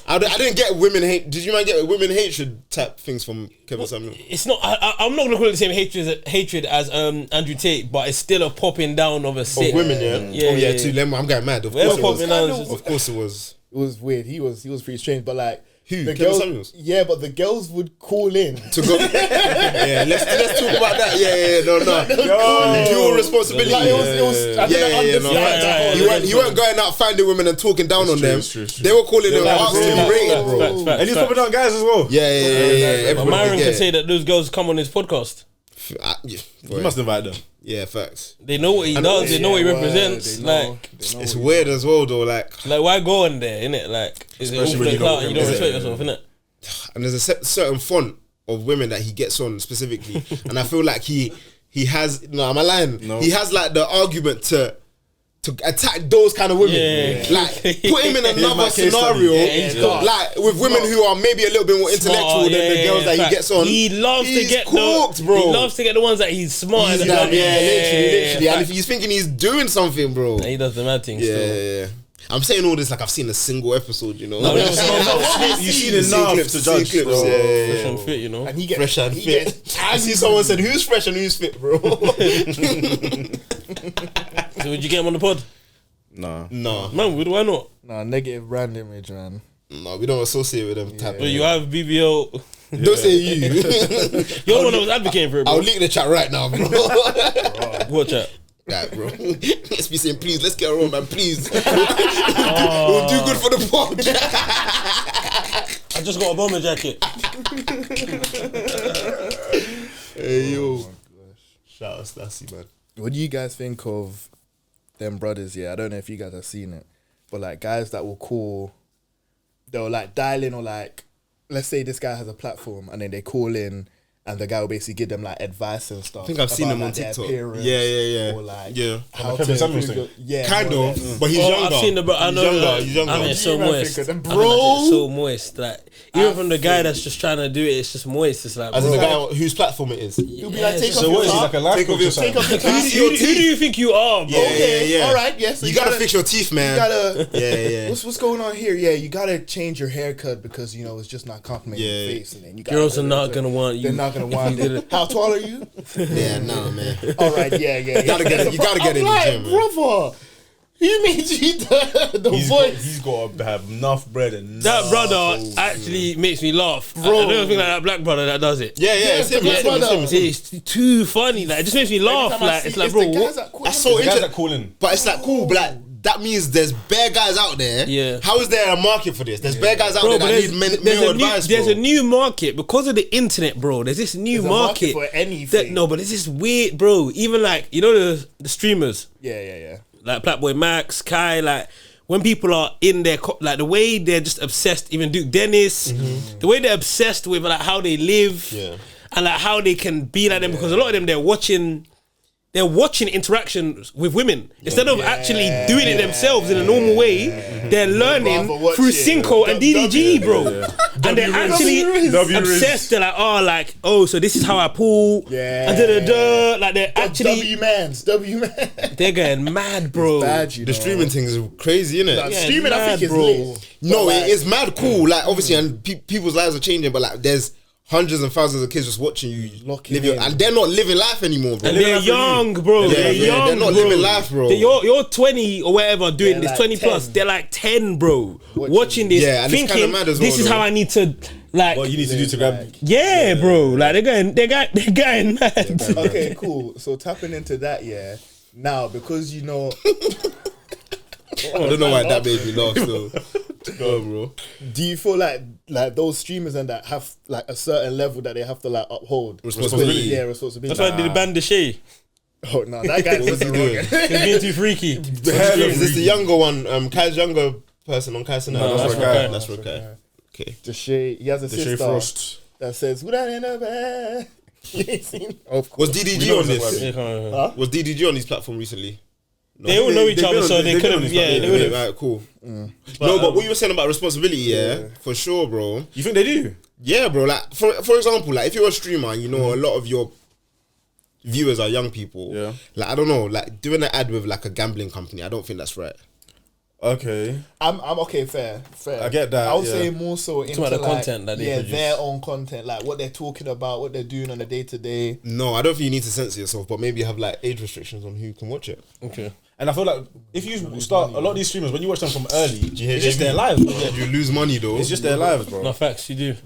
I didn't get women hate. Did you man get women hatred type things from Kevin Samuel? it's not. I'm not gonna call it the same hatred as Andrew Tate, but it's still a popping down of a stick. Of women, yeah. Yeah, Oh yeah, yeah, too. I'm going mad. Of We're course it popping was. down. It's just- Of course it was. It was weird. He was pretty strange, but like Who? the Kevin girls, Samuels? yeah, but the girls would call in To go. Yeah, let's talk about that. Yeah, no. Dual responsibility. Like, it was I didn't understand the whole- You weren't going out finding women and talking down on them. It's true. They were calling them Facts, asking facts, rated, facts, bro. facts, facts, And he's facts. popping down guys as well. Yeah. But Everybody, Myron yeah. can say that those girls come on his podcast. Yeah, You must invite them. yeah, facts. They know what he does. They know what he represents. Like It's weird as well, though. Like, why go on there, innit? Like, is it all for when the you clout don't and you don't represent, respect yourself, innit? and there's a certain font of women that he gets on specifically, and I feel like he has. No, am I lying? No. He has like the argument to attack those kind of women. Yeah. Like put him in another my case scenario, study. Yeah, he's got- like with women who are maybe a little bit more intellectual Smart, than the girls that fact. he gets on. He loves He's to get cooked, bro. He loves to get the ones that he's smart. He's and like, that- literally. And fact. if he's thinking he's doing something, bro. And he does the mad thing still. Yeah. I'm saying all this like I've seen a single episode, you know. No, I've never You've seen enough to judge, clips, bro. Fresh and fit, you know. And he gets Fresh and he fit. gets I see someone said, "Who's fresh and who's fit, bro?" So would you get him on the pod? Nah. No, Man, why not? Nah, negative brand image, man. no, we don't associate with them type. But you have BBL. Don't say you. You're the one that was advocating for it, I'll bro. leak the chat right now, bro. Watch out. Right, bro. Let's be saying, please, let's get her on, man, please. We'll do good for the pod. I just got a bomber jacket. Hey, yo. Shout out Stassi, man. What do you guys think of them brothers? Yeah, I don't know if you guys have seen it, but like guys that will call, they'll like dial in or like, let's say this guy has a platform and then they call in and the guy will basically give them like advice and stuff. I think I've seen about, him on like, their TikTok. appearance Yeah. Or like Yeah. how Kevin to Samuels improve thing. your, yeah, Kind more or of, less. but he's younger. I've seen the bro. I know. He's younger. I mean, it's so You man moist. think of them, I think it's bro? so moist. Like even from the guy that's just trying to do it, it's just moist. It's like, As in the bro. guy whose platform it is. He'll be like, Yeah, take so off So your what is he, top. like a life Take coach off or your- something? Take off the Who's top. your Who do you think you are, bro? Okay, all right, yes. You gotta fix your teeth, man. You gotta. Yeah. What's going on here? Yeah, you gotta change your haircut because you know it's just not complimenting Yeah. your face, and then you gotta, Girls are not gonna want you. They're not gonna want it. How tall are you? Yeah, nah, man. All right, yeah. You gotta get in the gym, man. brother. You mean the voice? He's got to have enough bread and That brother actually makes me laugh. I don't think like that black brother that does it. Yeah, it's him. Yeah, It's him. It's too funny. Like it just makes me laugh. Like it's like, bro, what? That's so the guys interesting. that call in. But it's like cool, but like that means there's bare guys out there. Yeah. How is there a market for this? There's bare guys out Bro, there but that there's, need there's male a new, advice. there's bro. a new market because of the internet, bro. There's this new There's a market market for anything. no, but it's this weird, bro. Even like you know the streamers, Yeah. like Blackboy Max, Kai, like when people are in their like the way they're just obsessed. Even Duke Dennis, the way they're obsessed with like how they live, Yeah. and like how they can be like them because a lot of them they're watching interactions with women instead of actually doing it themselves in a normal way. They're learning Rather watch through it. Cinco and DDG, bro. And they're actually W obsessed. They're like, so this is how I pull. Yeah. And da. Like they're actually, W man. they're going mad, bro. Bad, you know. The streaming thing is crazy, isn't it? Nah, Yeah, streaming, I mad, think, is bro. lit. No, But, like, it is mad cool. Like obviously, and people's lives are changing, but like there's hundreds and thousands of kids just watching you Locking live your, in. and they're not living life anymore, bro. And they're young, bro. They're young. they're not bro. living life, bro. You're 20 or whatever doing They're this, like 20 plus. 10. They're like 10, bro. Watching this, Yeah, and it's thinking kinda mad as well, this is though. how I need to like. What you need to do to grab. Yeah, bro. Like they're going mad. Okay, cool. So tapping into that, yeah. Now, because you know, I don't know why that made me laugh. So, go, bro. do you feel like those streamers and that have like a certain level that they have to like uphold? Responsibility. Yeah, responsibility. That's why I did ban the Shay. Oh no, that guy was the wrong. He's being too freaky. Is this the younger one? Kai's younger person on Kai's No, That's that's Rakai. Rakai. That's Rakai. Okay. The Shay, he has a The Shea sister Frost. that says, "Would I in a bed?" You ain't seen? Of course. Was We DDG know on it's this? a Was DDG on his platform recently? No. They all know each They've other, been so on- they they've been on couldn't. this Yeah, platform. they Yeah, would have. right, cool. No, but what you were saying about responsibility, yeah, for sure, bro. You think they do? Yeah, bro. Like for example, like if you're a streamer, and you know a lot of your viewers are young people. Yeah. Like I don't know, like doing an ad with like a gambling company, I don't think that's right. Okay. I'm okay, fair. I get that, I would yeah. say more so into about the like, content that they produce. their own content, like what they're talking about, what they're doing on a day to day. No, I don't think you need to censor yourself, but maybe have like age restrictions on who can watch it. Okay. And I feel like if you start a lot of these streamers, when you watch them from early, hear it's just JB? their lives. Bro. You lose money though. It's just their lives, bro. No facts, you do.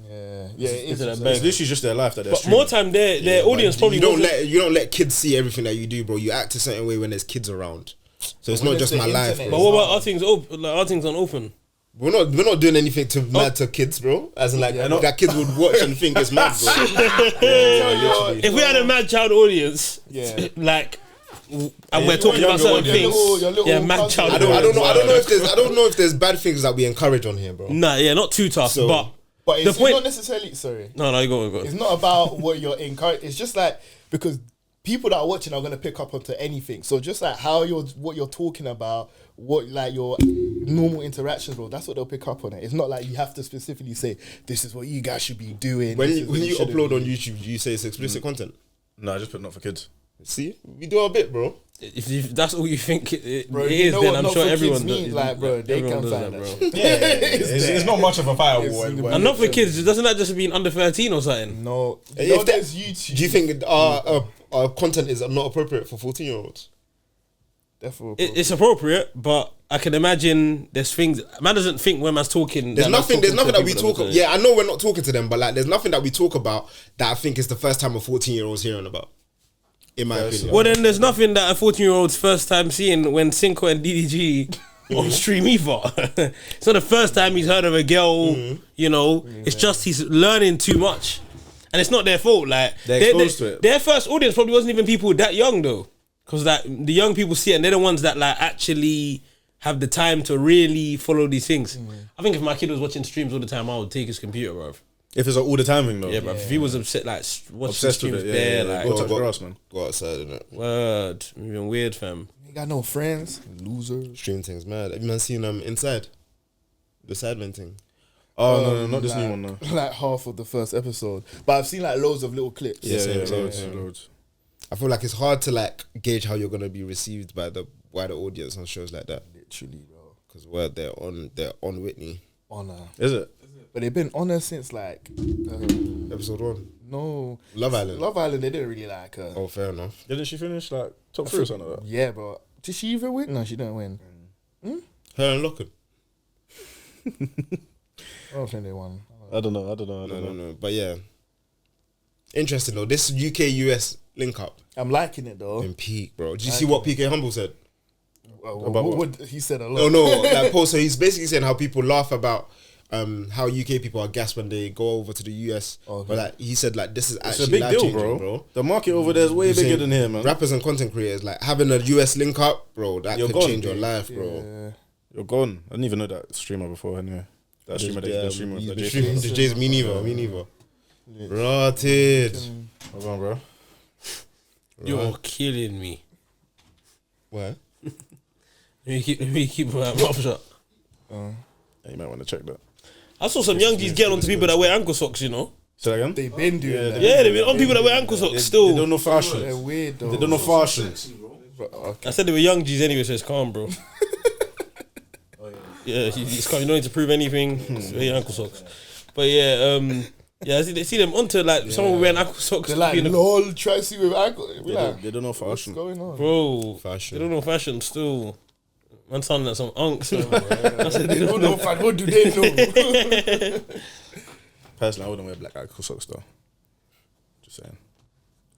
Yeah, it is. It's It's literally just their life that they're But streaming. more time, their audience probably you don't wasn't- let kids see everything that you do, bro. You act a certain way when there's kids around. So it's When not it's just the my life, internet. But bro. what about our things open? Like our things on open. We're not doing anything to mad to kids, bro. As in like that kids would watch and think it's mad, bro. Literally. If we had a mad child audience, Yeah. like, and we're talking about certain things, yeah, mad child. I don't know if there's bad things that we encourage on here, bro. Nah, yeah, not too tough, So- but But the it's point. not necessarily. Sorry, No, you go. it's not about what you're encouraging. It's just like because people that are watching are gonna pick up onto anything. So just like what you're talking about, what like your normal interactions, bro. That's what they'll pick up on it. It's not like you have to specifically say this is what you guys should be doing. When this you, is when what you shouldn't upload be on doing. YouTube, you say it's explicit content. No, I just put not for kids. See, we do our bit, bro. If that's all you think it Bro, it you is, know then what I'm not sure for everyone kids means, does. like, bro, they everyone can does find that, that bro. It's not much of a fire. And not for kids. Doesn't that just mean under 13 or something? No, If you know, that- there's YouTube. Do you think our content is not appropriate for 14-year-olds? Definitely. It's appropriate, but I can imagine there's things. Man doesn't think when man's talking. There's nothing that we talk about. about. Yeah, I know we're not talking to them, but like, there's nothing that we talk about that I think is the first time a 14-year-old's hearing about. In my opinion. Well, then there's nothing that a 14-year-old's first time seeing when Cinco and DDG on stream either. It's not the first time he's heard of a girl, you know. It's just he's learning too much. And it's not their fault. Like They're exposed to it. Their first audience probably wasn't even people that young though. Because like, the young people see it and they're the ones that like actually have the time to really follow these things. I think if my kid was watching streams all the time, I would take his computer, bro. If it's an all the time thing though. Yeah, bro. If he was upset, like watching Obsessed with streams it. Yeah, there, yeah, like go touch grass, man. Go outside, innit? word, even weird, fam. Ain't got no friends, loser. Stream things mad. Have you man seen Inside? The Sidemen thing. Oh no, not this like, new one though. Like half of the first episode, but I've seen like loads of little clips. Yeah, same. loads. I feel like it's hard to like gauge how you're gonna be received by the wider audience on shows like that. Literally, bro. Because they're on Whitney. Honor, Is it? but they've been honor since like Episode 1. no Love Island. Love Island. They didn't really like her. Oh, fair enough. Didn't she finish like top 3 or something like that? Yeah, bro. Did she even win? No, she didn't win. Her and Locken. I don't think they won. I don't know. No. But yeah. Interesting though. This UK-US link up I'm liking it though. in peak, bro. Did you see what PK Humble said? About what? He said a lot. Oh no, like Paul. So he's basically saying how people laugh about how UK people are gassed when they go over to the US. Okay. But like he said, like this is It's a actually big deal, life-changing, bro. The market over there is way He's bigger saying than here, man. Rappers and content creators, like having a US link up, bro, that You're could gone, change your dude. life, bro. Yeah. You're gone. I didn't even know that streamer before. Anyway, that streamer, the streamer, the the streamer, the J's, me neither. Rotted. Hold on, bro. You're killing me. What? Let me keep my mouth shut. Yeah, you might want to check that. I saw some young G's get onto people that wear ankle socks, you know. Say that again. They've been doing that. Yeah, they've been on people that wear ankle socks They still. don't know They're fashion. weird though. They don't know fashion. Okay. I said they were young G's anyway, so it's calm, bro. Yeah, it's calm. You don't need to prove anything. Just wear your ankle socks. But yeah, yeah, I see them onto like someone wearing ankle socks. They're like, being a- lol, tracksuit with ankle. We're like, They don't know what's fashion. going on? Bro, Fashion. they don't know fashion still. Man sounding like some unks. I said they They don't don't know. know. What do they know? Personally, I wouldn't wear black ankle socks though. Just saying.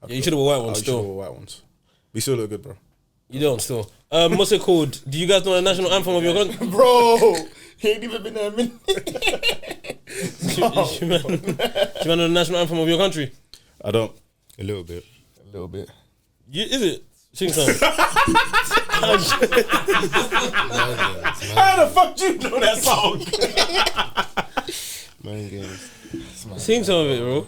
Yeah, you should have a white one I should still. wear white ones. We still look good, bro. You don't still. What's it called? Do you guys know the national anthem of your country? Bro, he ain't even been there a minute. Do you know the national anthem of your country? I don't. A little bit. A little bit. Is it? Sing something. How the fuck do you know that song? Mind games. Sing some of it, bro.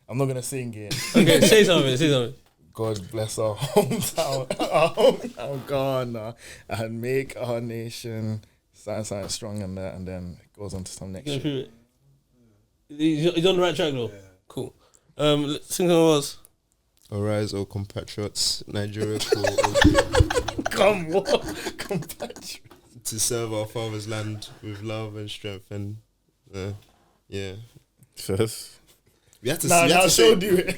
I'm not gonna sing it. Okay, say something. Say something. God bless our hometown, our hometown Ghana, and make our nation something strong and that, and then it goes on to some next Can you shit. prove it? He's on the right track though. Cool. Sing something else. Arise, O compatriots, Nigeria call Come on. to serve our father's land with love and strength and yeah. First. We have to. Nah, we have to say. do it.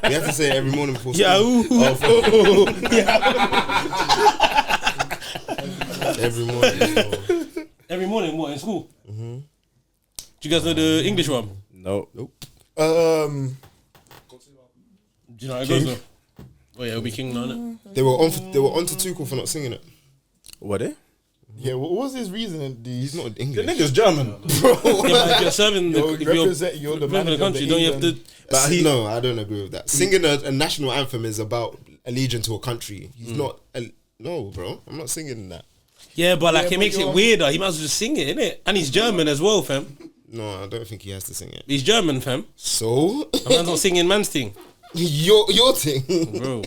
We have to say it every morning before. Yeah. school. Ooh. Every morning. So. Every morning, what in school? Do you guys know the English one? No. Nope. Do you know how it goes though? Oh yeah, it'll be King now, innit? They were on to Tuchel for not singing it. What they? Yeah, what was his reason? He's not The English. nigga's German. Yeah, but if you're serving the, if you're You're the representing manager the country, of don't you have to? But no, I don't agree with that. Singing a national anthem is about allegiance to a country. He's not. No, bro, I'm not singing that. Yeah, but like Yeah, it but makes it you're- weirder. He might as well just sing it, innit? And he's German as well, fam. No, I don't think he has to sing it. He's German, fam. So A man's not singing man's thing, your thing. bro.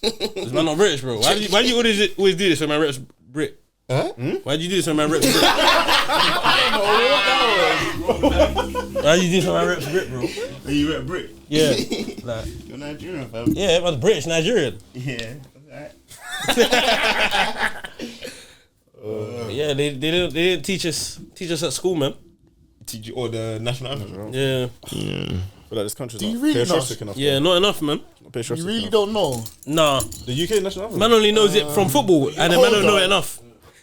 This man not British, bro. Why do you always do this when man reps Brit? Huh? Why do you do this when man reps Brit? Why do you do this when man reps Brit, bro? You rep Brit. Yeah, like You're Nigerian, fam. yeah, man's British, Nigerian. Yeah. Yeah, they didn't teach us at school, man. Teach you all the national anthem. Yeah, I feel like this country's Do you not really patriotic enough. yeah, not enough, man. Not patriotic You really enough. don't know. Nah, The UK national anthem. man only knows it from football, and then man don't know it enough.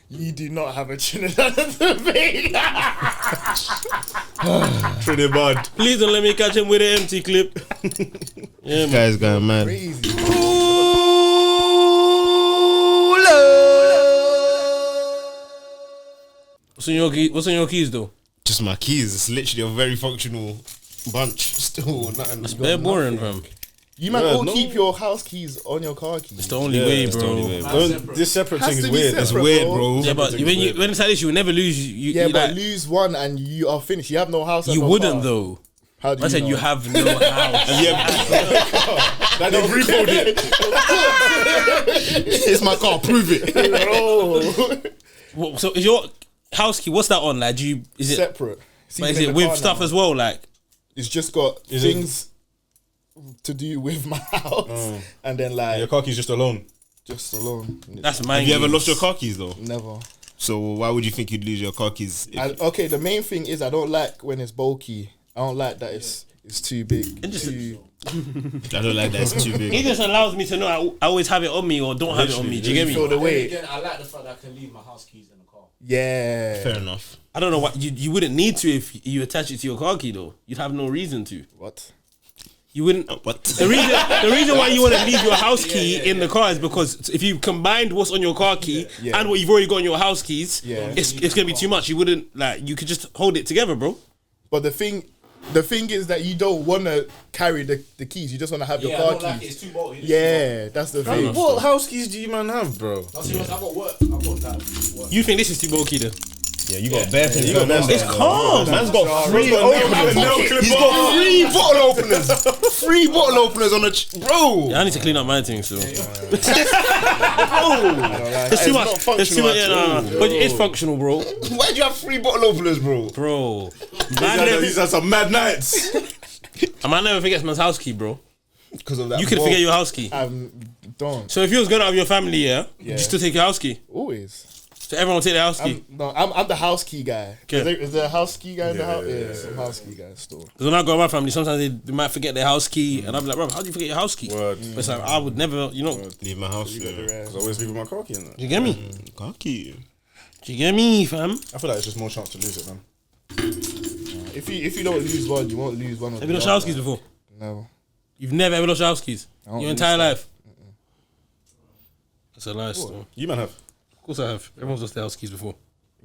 You do not have a Trinidad and Tobago. Trinidad. Please don't let me catch him with an empty clip. Yeah, man. Guys going mad. Crazy. What's on your keys though? Just my keys. It's literally a very functional bunch. Still nothing. They're boring, fam. You man Yeah, all no. keep your house keys on your car keys. It's the only way, it's bro. the only way. This separate Has thing to is be weird. separate. It's weird, bro. Yeah, but when it's like this, you will never lose. Yeah, you but like, lose one and you are finished. You have no house. and you no wouldn't car. though. How do you I said know? you have no house. That they recalled it. It's my car. Prove it. So is your house key? What's that on? Like, is it? Separate. But is it with stuff as well? Like, It's just got Is things to do with my house, and then like Your car key's just alone. just alone. that's mine. Have you ever lost your car keys though? Never. So why would you think you'd lose your car keys? Okay, the main thing is I don't like when it's bulky. I don't like that it's too big. Interesting. I don't like that. It's too It big. just allows me to know I always have it on me or don't have it on me. Do you get Feel me? the weight. Again, I like the fact that I can leave my house keys in the car. Yeah. Fair enough. I don't know why you wouldn't need to if you attach it to your car key though. You'd have no reason to. What? You wouldn't. What? The reason why you want to leave your house key in the car is because if you combined what's on your car key Yeah. and what you've already got on your house keys, Yeah. it's gonna be too much. You wouldn't like. You could just hold it together, bro. But the thing is that you don't want to carry the keys. You just want to have your Yeah, I car don't like it. keys. It's too bulky. Yeah, that's the thing. What house keys do you man have, bro? I've got work. I've got that. Work. You think this is too bulky then? Yeah, you got bare things. You got bare It's calm. Man's got three openers. He's got three bottle openers. Three bottle openers on a bro. Yeah, I need to clean up my things. So it's It's too not much. It's functional too much. at Yeah, all. no. But it's functional, bro. Why do you have three bottle openers, bro? Bro, man, These are some mad nights. a man never forgets man's house key, bro. Because of that. You could forget your house key. Don't So if you was going out of your family, yeah, you still take your house key. always. So everyone will take their house key. I'm the house key guy. Okay. Is there a house key guy in the house? Yeah, some house key guy still. Because when I go with my family, sometimes they might forget their house key, and I'm like, bro, how do you forget your house key? Word. But it's like, I would never, you know. Leave my house. I always leave my car key in there. Do you get me? Car key. Do you get me, fam? I feel like it's just more chance to lose it, man. If you don't lose one, you won't lose one. Have you lost your house keys before? No. You've never ever lost your house keys? don't Your lose entire that. life? That's a lie still. You man have. Of course I have. Everyone's lost their house keys before.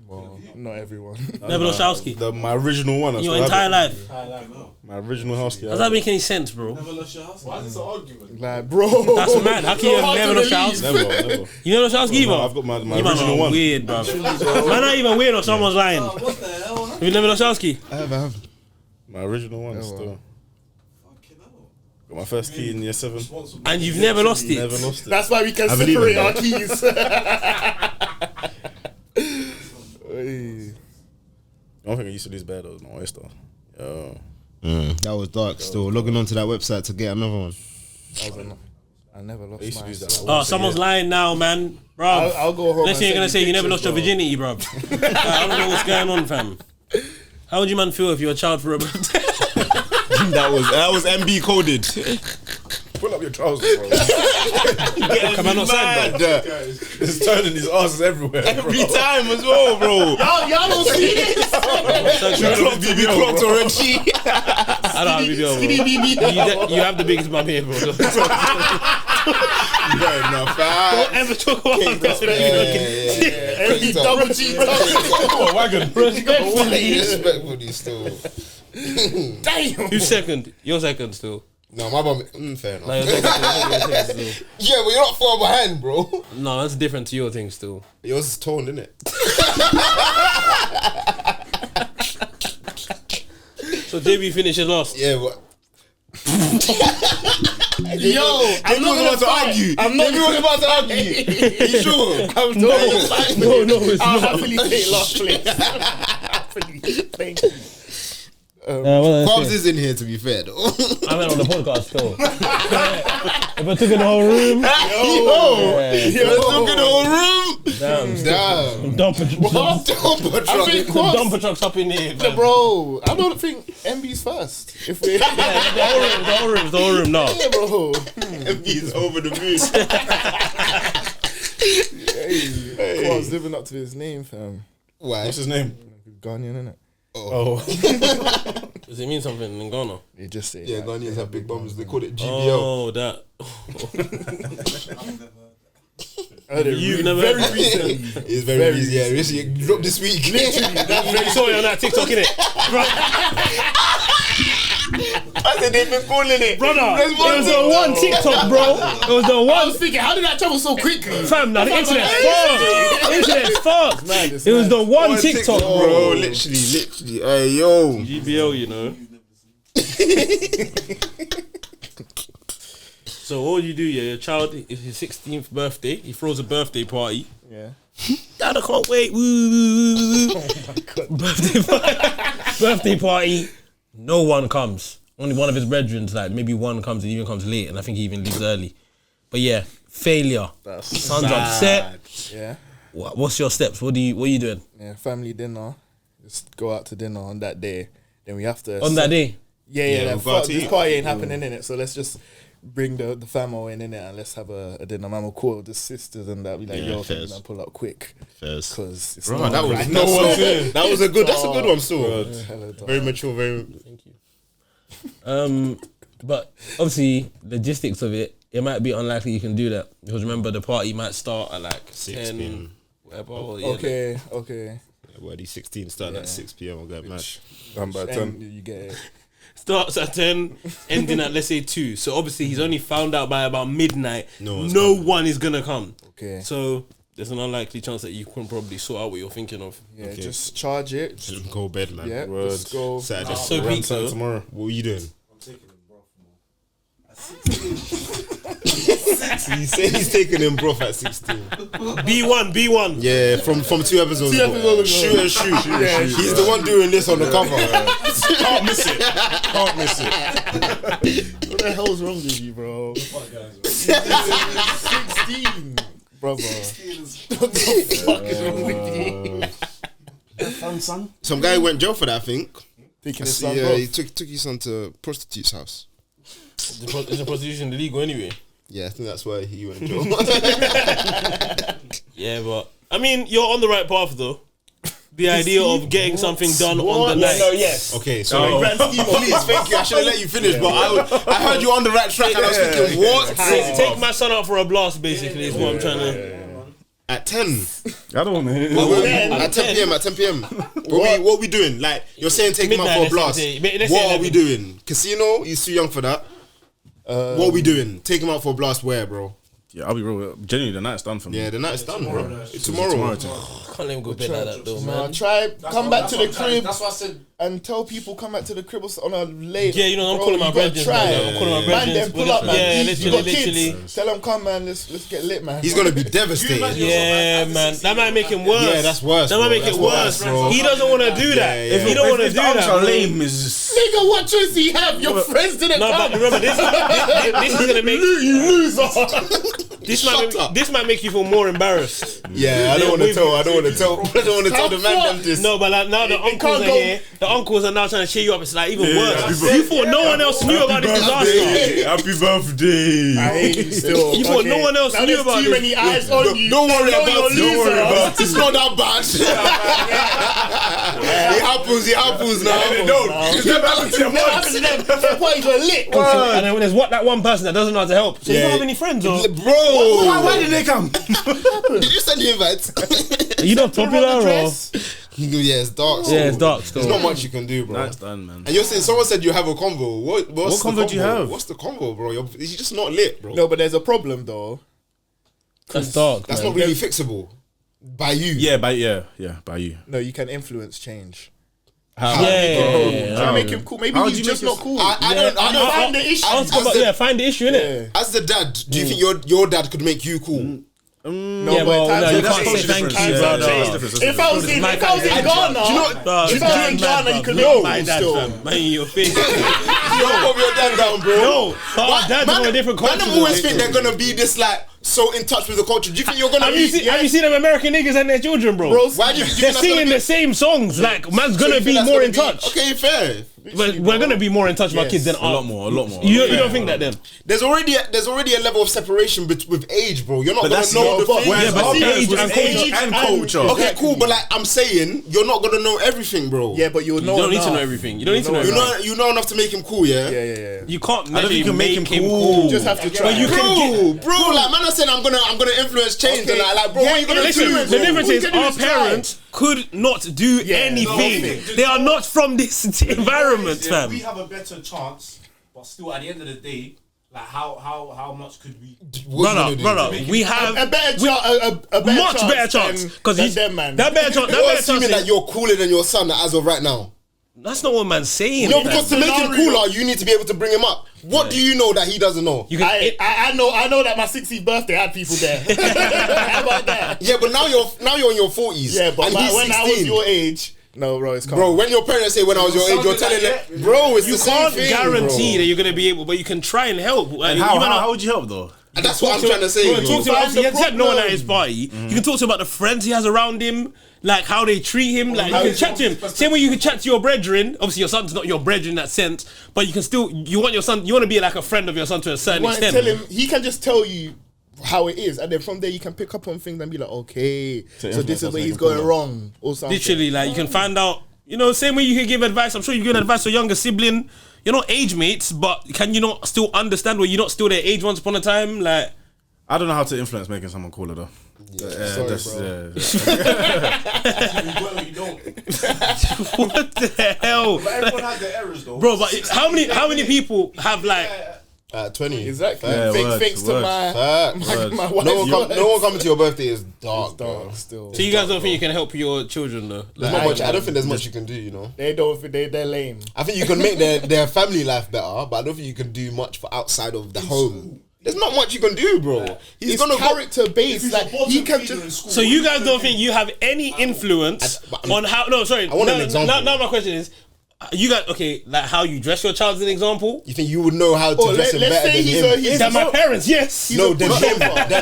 Well, not everyone. Never lost your house key? My original one. I Your still have entire it. life? My original house key. Does that make any sense, bro? Why is this an argument? Like, bro. That's mad. How can you have never lost your house? Never. You never lost your house key, No, bro? I've got my You man original are one. weird, bro. Man, not even weird or someone's lying. What the hell? Have you never lost your house key? I have. My original one still. Got my first key in year 7. And you've never lost it? Never lost it. That's why we can I believe separate in our that. keys. Hey. One thing I used to lose bad though was my oyster. That was dark. Still logging onto that website to get another one. I never lost used to mine. do that. Oh, someone's lying now, man. Bro, I'll go home. let's say you're gonna say you never lost your virginity, bro. I don't know what's going on, fam. How would you man feel if you're a child for a that was MB coded. Pull up your trousers, bro. Come on outside, bro. It's turning his asses everywhere. Every time as well, bro. Y'all don't see this. BB clocked already. I don't have BBL, bro. You have the biggest bum here, bro. Fair enough. Don't ever talk about that. Every double G. Wagon. Respectfully still. Damn. Who's second? You're second still. No, my bum. Fair enough. No, you're second still. Yeah, but you're not far behind, bro. No, that's different to your thing still. Yours is toned, isn't it? So JB finishes last. Yeah, but. Yo, I'm not about to argue. Everyone's about to argue. You sure? No, it's I'll happily take last place. Happily. Thank you. Quabs is in here, to be fair, though. I went on the podcast still. If I took in the whole room. Let's look at the whole room. Damn. Dumper trucks up in here. Man. Bro, I don't think MB's first. If we, The whole room, no. yeah, bro. He's over the moon. Hey, Quad's living up to his name, fam. Why? What's his name? Ghanaian, innit? Oh. Does it mean something in Ghana? They just say Yeah, like, Ghanaians have big bums. They call it GBL. Oh, that. You've never very heard recently. It's very easy. Yeah, recently dropped this week. You saw it on that TikTok, innit? I said they've been calling it. Brother, it was the one TikTok, bro. It was the I one. was thinking, how did that travel so quickly? Fam, now the internet's fast. Internet's fast. It was the one TikTok, bro. Literally. Hey, yo. GBL, you know. So all you do, yeah, your child is his 16th birthday. He throws a birthday party. yeah. Dad, I can't wait. Woo, woo, woo, woo. Oh my God. Birthday party. No one comes. Only one of his brethren, like maybe one comes and even comes late, and I think he even leaves early. But yeah, failure. Son's upset. Yeah. What's your steps? What are you doing Yeah, family dinner. Just go out to dinner on that day. Then we have to... on that day? Yeah, we've got to this eat. party ain't happening, innit? So let's just bring the famo in it, and let's have a dinner. Man will call the sisters and that. Be like, Yeah, yo, fairs. man, pull up quick. Fairs. Because it's Bro, not that was right. that was a good. That's a good one. Still, Hella dark. very mature. Very. Thank you. But obviously, logistics of it, it might be unlikely you can do that because remember the party might start at like 6 10, p.m. whatever. Or, yeah, Okay. Well, these 16 starting at 6 p.m. I'll get mad. I'm by 10. And you get it. starts at 10, ending at let's say 2. So obviously he's only found out by about midnight. No one's No coming. one is gonna come. Okay. So there's an unlikely chance that you can probably sort out what you're thinking of. Yeah, Okay. just charge it. Let him go bed, man. Yeah, Word. just go. Saturday. So Run peak time though. tomorrow. What are you doing? I'm taking him, bro. He's saying he's taking him broth at 16. B1. Yeah, from 2 episodes ago. Shoot and shoot. He's the one doing this on the cover. Can't miss it. Can't miss it. What the hell's wrong with you, bro? 16, brother. What the fuck is wrong with you? Fun, son. Some guy went jail for that, I think. Taking I his see, son, yeah, bro. he took his son to a prostitute's house. Is the prostitution illegal anyway? Yeah, I think that's why he went jail. Yeah, but I mean you're on the right path though. The idea of getting something done on the night. yes. Okay, so please, thank you. I should have let you finish, but I heard you on the right track, and I was thinking, what? Take my son out for a blast, basically, is what I'm trying to. At 10. I don't want to hear At 10 p.m. At 10 p.m. What are we doing? Like you're saying, take him out for a Midnight, blast. let's say What are we 11. doing? Casino? He's too young for that. What are we doing? Take him out for a blast. Where, bro? Yeah, I'll be real. Genuinely, the night's done for me. Yeah, the night's done, bro. Tomorrow. I can't let him go to bed like that though, Nah, man. try come back to the crib That's what I said. and tell people come back to the crib on a late. Yeah, you know, I'm Bro, calling my you gotta brethren. try. I'm calling my Man, brethren. then pull up, man. Yeah, You literally, got literally. kids. Tell them come, man. Let's get lit, man. He's gonna be devastated. Yeah, man, that might make him worse. Yeah, that's worse, That might bro. make it That's worse. worse, bro. He doesn't want to do that. Yeah, yeah. He don't want to do that. Ultra bro. lame is Nigga, what choice do you have? Your friends didn't No, come. but remember this is gonna make You loser. this might make you feel more embarrassed. Yeah, I don't want to tell. I don't want to tell. I don't want to tell the man them this. No, but like now the uncles can't are go- here. The uncles are now trying to cheer you up. It's like even worse. happy You thought no one else knew about this disaster. Happy birthday. I hate you still. You thought no one else Now knew there's about too this. many eyes on you. Don't worry Know about you're it. Don't worry loser. about it. It's not that bad. It happens. It happens now. It's never happened to them once. Their parties were lit. And then when there's that one person that doesn't know how to help. So you don't have any friends, or Bro, Why did they come? did you send the invite? are you not popular, or Yeah, it's dark. yeah, it's dark still. There's not much you can do, bro. That's done, man. And you're saying someone said you have a convo. What's What the convo do you have? What's the convo, bro? You're just not lit, bro. No, but there's a problem though. That's dark. That's man. not really fixable by you. Yeah, by you. No, you can influence change. Yeah. Make him cool. Maybe How he's do you just make not it- cool. I don't find the issue. I was talking about, find the issue, innit? As the dad, do you think your dad could make you cool? No, Yeah, well, times no, you have can't say changed. thank Times you, have brother. changed. If I was in Ghana, if I was in Ghana, you could know make my cool dad, still. fam. Man, in your face. You don't put your dad down, bro. No, our dad's from a different culture. Man, always think they're gonna be this like so in touch with the culture. Do you think you're gonna Have be? you seen them American niggas and their children, bro? Why do you think They're that's singing gonna the same songs. Like, man's gonna be more in touch. Okay, fair. We're gonna be more in touch with our kids than A lot more. You don't think that then? There's already a level of separation with age, bro. You're not But gonna that's know the but things. Yeah, but our age parents was and age and culture. Okay, cool, but like I'm saying, you're not gonna know everything, bro. Yeah, but you'll know. You don't need to enough. know everything. You don't need to know You everything. know enough to make him cool, yeah. Yeah. You can't I don't think maybe you can make him cool. You just have to try. But you can Bro, like man, I said I'm gonna influence change, Okay. and like, bro, what are you gonna Listen, do? the difference All you is can do our is try. parents could not do anything. nothing. They are not from this environment, fam. We have a better chance, but still at the end of the day, like how much could we? What you gonna do? Brother, we have a better chance, a much better chance because than them, man. that better chance. That You're better assuming chance. that you're cooler than your son as of right now. That's not what man's saying. No, fam. because to make him cooler, you need to be able to bring him up. What do you know that he doesn't know? You can, I know that my 60th birthday had people there. How about that? Yeah, but now you're in your 40s. Yeah, but and he's when 16. I was your age, no, bro, it's Bro, when your parents say when I was your age, you're telling them, bro, it's you the same can't thing, guarantee bro. that you're gonna be able, but you can try and help. And how would you help though? And that's what I'm trying to say, Talk bro. to him. Obviously, he the said no one at problem. his party. You can talk to him about the friends he has around him, like how they treat him. Like you can chat to him. Same way you can chat to your brethren. Obviously, your son's not your brethren in that sense, but you can still. You want your son. You want to be like a friend of your son to a certain extent. tell him, he can just tell you how it is, and then from there you can pick up on things and be like, okay, so this is where he's going wrong or something. Literally, like you can find out. You know, same way you can give advice. I'm sure you give advice to a younger sibling. You're not age mates, but can you not still understand where you're not still their age once upon a time? Like, I don't know how to influence making someone cooler though. Sorry, bro. what the hell? But everyone has their errors though. Bro, but how many people have like 20. Exactly. Yeah, Thanks to my wife. No one coming to your birthday is dark, bro. Dark still. so you guys don't think you can help your children though? There's not much. I don't think there's much you can do. You know. They don't. They're lame. I think you can make their family life better, but I don't think you can do much for outside of the home. There's not much you can do, bro. He's It's gonna go. character based. Like he can just. So you guys don't think you have any influence on how? No, sorry. I want an example. Now my question is, you guys okay? Like how you dress your child is an example. You think you would know how to dress him let's better say than him? That my parents, yes. No, than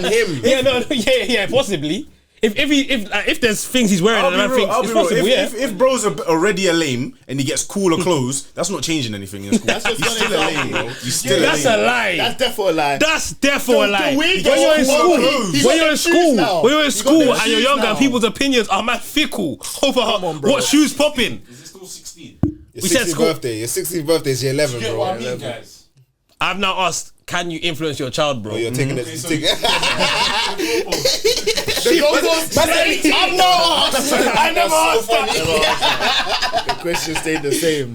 him. Yeah, no, yeah, possibly. If there's things he's wearing and I think I'll it's be real. possible, yeah. If bro's already a lame and he gets cooler clothes, that's not changing anything in school. That's just He's still a lame, bro. He's still That's a a lame. lie. That's definitely a lie. That's definitely a lie. way When gets you're in cooler school, clothes. when you're in school, now. when you're in He got school them and you're shoes younger, now. and people's opinions are mad fickle over on, bro. what shoes popping. Is it still 16? Your We said 60th school. birthday. Your 60th birthday is your 11, Get bro. what I mean, guys? I've now asked, can you influence your child, bro? Oh, you're taking it. I'm not. I never asked that. The question stayed the same.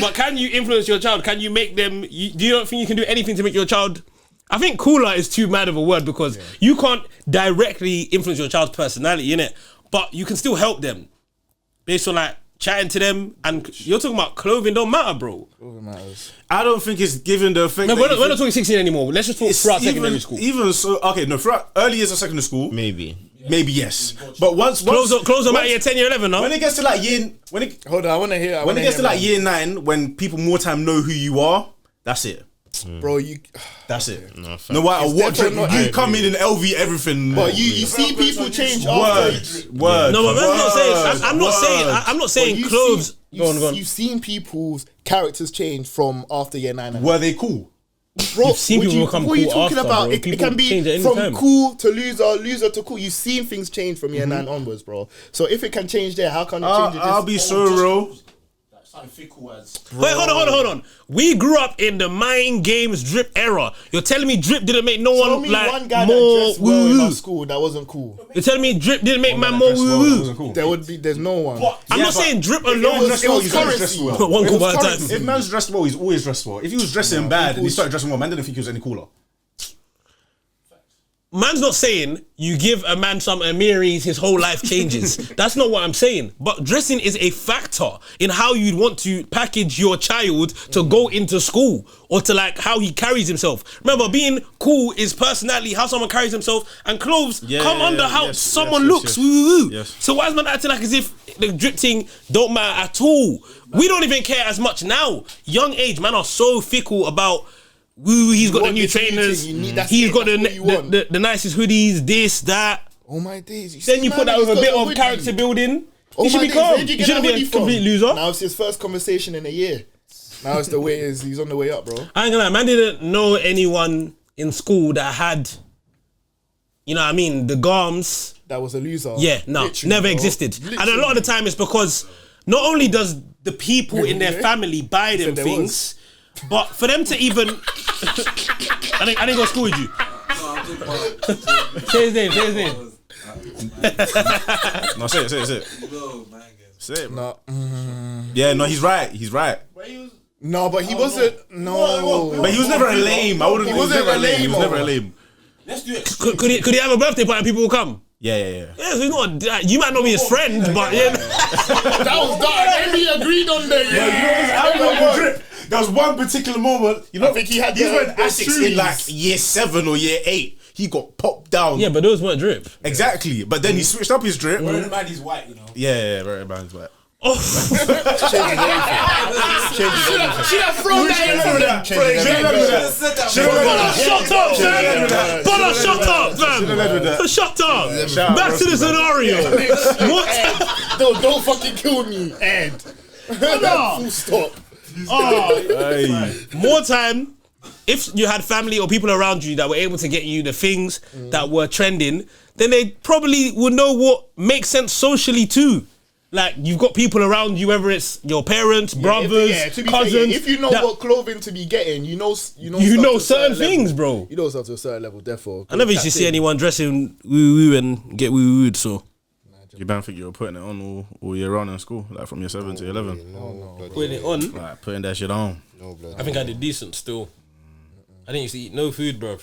But can you influence your child? Can you make them? Do you not think you can do anything to make your child? I think cooler is too mad of a word because you can't directly influence your child's personality, innit? But you can still help them based on like chatting to them, and you're talking about clothing don't matter, bro. Clothing matters. I don't think it's given the effect. No, that we're you not think. talking 16 anymore. Let's just talk throughout secondary school. Even so, okay, no, throughout early years of secondary school, Maybe. maybe yes. But once Close them at year 10, year 11, no? when it gets to like year Hold on, I want to hear. when it gets to like year 9, when people more time know who you are, that's it. bro, you. That's it. No, No matter what, definitely not- you come in LV everything. But you see people change after. word. No, but man's not saying. I'm not saying You clothes. see- Go on. You've seen people's characters change from after year 9. Were they cool? Bro, You've seen what people become what are you cool talking after, about? bro. It People can be change at any from time. cool to loser to cool. You've seen things change from year 9 onwards, bro. So if it can change there, how can it change? I'll be so real. Something fickle as. Wait, hold on. We grew up in the mind games drip era. You're telling me drip didn't make no Tell one me like one guy that more dressed well in woo our woo. school that wasn't cool. You're telling me drip didn't make man more woo woo. Cool. There's no one. I'm not saying drip alone. It was currency. dressed well. One cool It was by a time. currency. If man's dressed well, he's always dressed well. If he was dressing bad and he started dressing well, man didn't think he was any cooler. Man's not saying you give a man some Amiris, his whole life changes. That's not what I'm saying. But dressing is a factor in how you'd want to package your child to go into school or to like how he carries himself. Remember, being cool is personality, how someone carries himself, and clothes come under how someone looks. Woo. Yes. So why is man acting like as if the drip thing don't matter at all? We don't even care as much now. Young age, man are so fickle about. Woo, he's got the want new this new trainers. thing, you need- that's He's it, got that's what you want. the nicest hoodies, this, that. Oh my days. Then you put that with a bit of character building. He should be calm. He shouldn't be a complete loser. Now it's his first conversation in a year. Now it's the way is he's on the way up, bro. I ain't gonna lie, man didn't know anyone in school that had, you know what I mean, the garms. That was a loser. Yeah, no, Literally, never bro. existed. And a Literally. lot of the time it's because not only does the people in their family buy them there things, but for them to even... I didn't go to school with you. Say his name. No, say it. No, man. Say it, bro. No, Yeah, no, he's right. no, but he wasn't. No, But he was never a lame. I wouldn't. He wasn't a lame, He was never a lame. Let's do it. Could he have a birthday party and people will come? Yeah. Yeah, so he's not, you might not be his friend, but yeah. that was that. And we agreed on that. Yeah, There was one particular moment. You know, I think he had he's the- wearing the Essex in shoes. like year 7 or year 8. He got popped down. Yeah, but those weren't drip. Exactly. But then he switched up his drip. Bear in mind he's white, you know. Yeah, very bad. Right. Oh, Should have thrown that in. Shut up. Back to the scenario. What? Don't fucking kill me, Ed. Full stop. More time, if you had family or people around you that were able to get you the things that were trending, then they probably would know what makes sense socially too. Like, you've got people around you, whether it's your parents, brothers, to be cousins. fair, if you know that- what clothing to be getting, you know stuff you to know a certain level. things, bro. You know stuff to a certain level, therefore. I never used to see anyone dressing woo-woo and get woo-wooed, so. You don't think you were putting it on all year round in school, like from year 7 to 11? Putting it on, Like putting that shit on. I think I did decent still. I didn't used to eat no food, bro.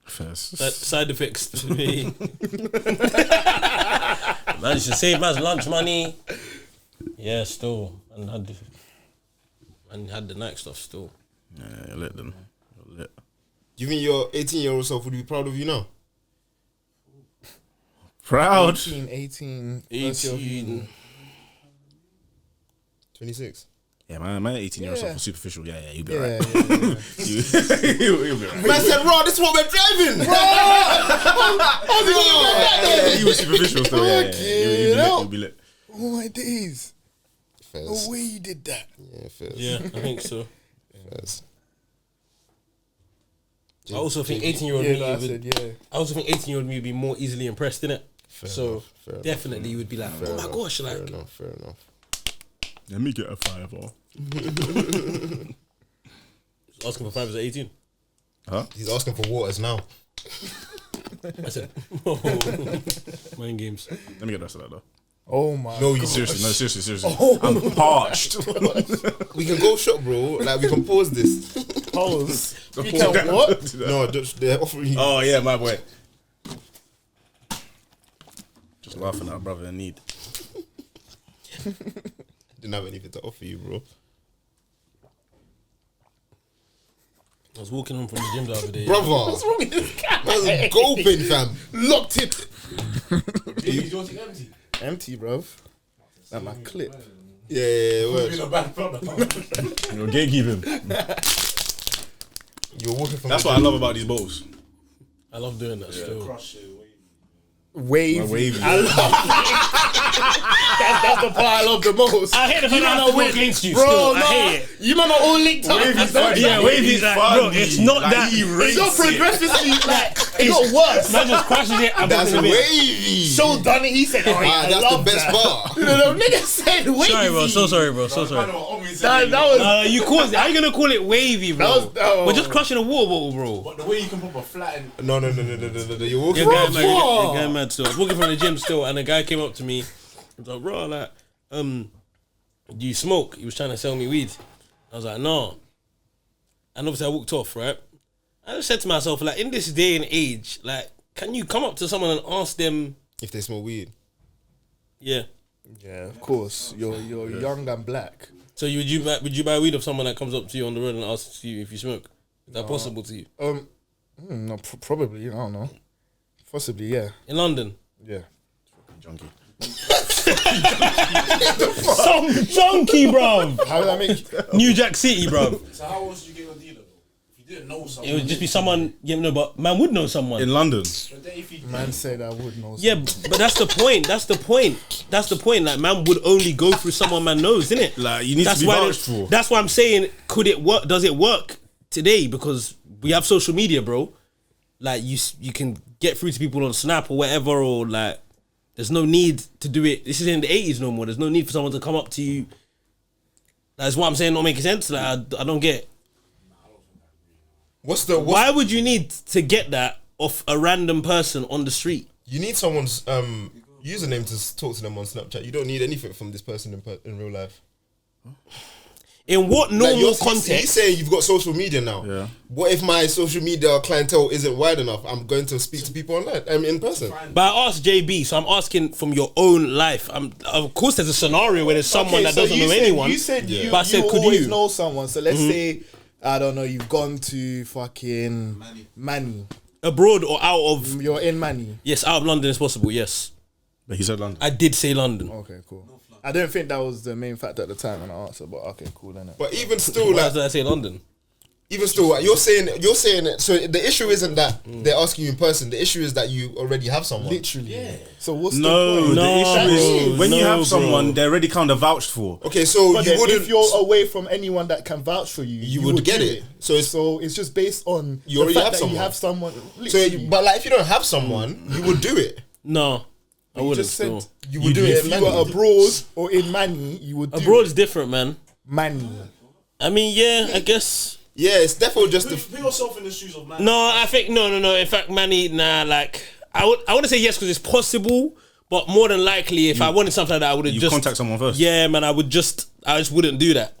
First. That side effects to me. Man used to save man's lunch money. Yeah, still. And had the night stuff still. Yeah, you're lit then. You're lit. Do you think your 18-year-old self would be proud of you now? Proud. 18. 26. Yeah, man, my 18-year-old self was superficial. Yeah, you'll be Yeah, right. yeah. You'll be right. Man said, "Raw, this is what we're driving." Yeah, he was superficial still. Yeah. You'll be lit. Oh my days. Fairs. The way you did that. Yeah, fairs. Yeah, I think so. Fairs. I also think 18-year-old Yeah, me no, I would, said, yeah. I also think 18-year-old me would be more easily impressed, innit? So enough, fair enough. definitely you would be like, oh my gosh, Fair like enough, fair enough. Let me get a 5 off. asking for 5 at 18. He's asking for waters now. I said, mind games. Let me get the rest of that though. Oh my. No, you Seriously. I'm parched. We can go shop, bro. Like, we can pause this. Pose. You can what? No, just they're offering you. Oh yeah, my boy. Just laughing at a brother in need. didn't have anything to offer you, bro. I was walking home from the gym the other day. Brother. What's wrong with this guy? That's gulping, fam. Locked it. Is your thing empty? Empty, bruv. Like my clip. Yeah, You're in a bad problem. You're gatekeeping. You're walking from That's the what I gym. love about these boats. I love doing that still. Crush it. Wavy. Wavy. I love that's the part I love the most. I hate the fact that I have to go against you Bro, still. no, I hate it. you man are all linked up. Wavy's funny. Yeah, Wavy's like, bro, it's not that. It's not progressively like it got worse. Man just crashes it. I'm That's in the middle. wavy. So done it. He said, "Oh, yeah, I That's love the best that." part. No, nigga said wavy. Sorry, bro. So sorry, bro. So sorry. That was You caused it. How you gonna call it wavy, bro? We're just crushing a water bottle, bro. But the way you can pop a flat in. No. You're walking You're from guy mad still. I was walking from the gym still, and a guy came up to me. He was like, bro, like, do you smoke? He was trying to sell me weed. I was like, no. And obviously I walked off, right? I just said to myself, like, in this day and age, like, can you come up to someone and ask them if they smoke weed. Yeah. yeah, of course. You're young and black. So would you buy weed of someone that comes up to you on the road and asks you if you smoke? Is that possible to you? No, probably. I don't know. Possibly, yeah. In London? Yeah. Junkie. Some junkie, bro. How would that make? New Jack City, bro. So how else did you get your dealer? If you didn't know someone. It would just be someone, but man would know someone. In London. But then if you Man said I would know. Yeah, but that's the point. That's the point. Like, man would only go through someone man knows, innit? Like, you need That's to be why vouched for. That's why I'm saying, could it work? Does it work today? Because we have social media, bro. Like, you can get through to people on Snap or whatever, or like, there's no need to do it. This is in the 80s no more. There's no need for someone to come up to you. That's what I'm saying. Not making sense. Like, I don't get. Why would you need to get that off a random person on the street? You need someone's username to talk to them on Snapchat. You don't need anything from this person in real life. In what normal context? He's saying you've got social media now. Yeah. What if my social media clientele isn't wide enough? I'm going to speak to people online. In person. But I asked JB, so I'm asking from your own life. Of course, there's a scenario where there's someone that doesn't know anyone. You said you could always you know someone. So let's say, I don't know, you've gone to fucking Manny. abroad or out of? You're in Manny. Yes, out of London is possible. Yes, But he said London. I did say London. Okay, cool. I don't think that was the main factor at the time when I answered, but okay, cool then. But even still, Why like, did I say London? even still, you're saying it. So the issue isn't that they're asking you in person. The issue is that you already have someone. Literally. Yeah. So what's No, the point? the issue is when you No, have someone, bro. they're already kind of vouched for. Okay, so But you then wouldn't. if you're away from anyone that can vouch for you, You would get do it. So it's just based on You already the fact have that you someone. have someone. so. Literally. But like, if you don't have someone, you would do it. No, I You wouldn't. just said Still, You would do if it. you were abroad or in Manny, you would do abroad it. is different, man. Manny. I mean, yeah, I guess. Yeah, it's definitely just put yourself in the shoes of man. No, I think no. In fact, Manny, nah. Like, I want to say yes because it's possible, but more than likely, if I wanted something like that, I would have You just contact someone first. Yeah, man, I just wouldn't do that.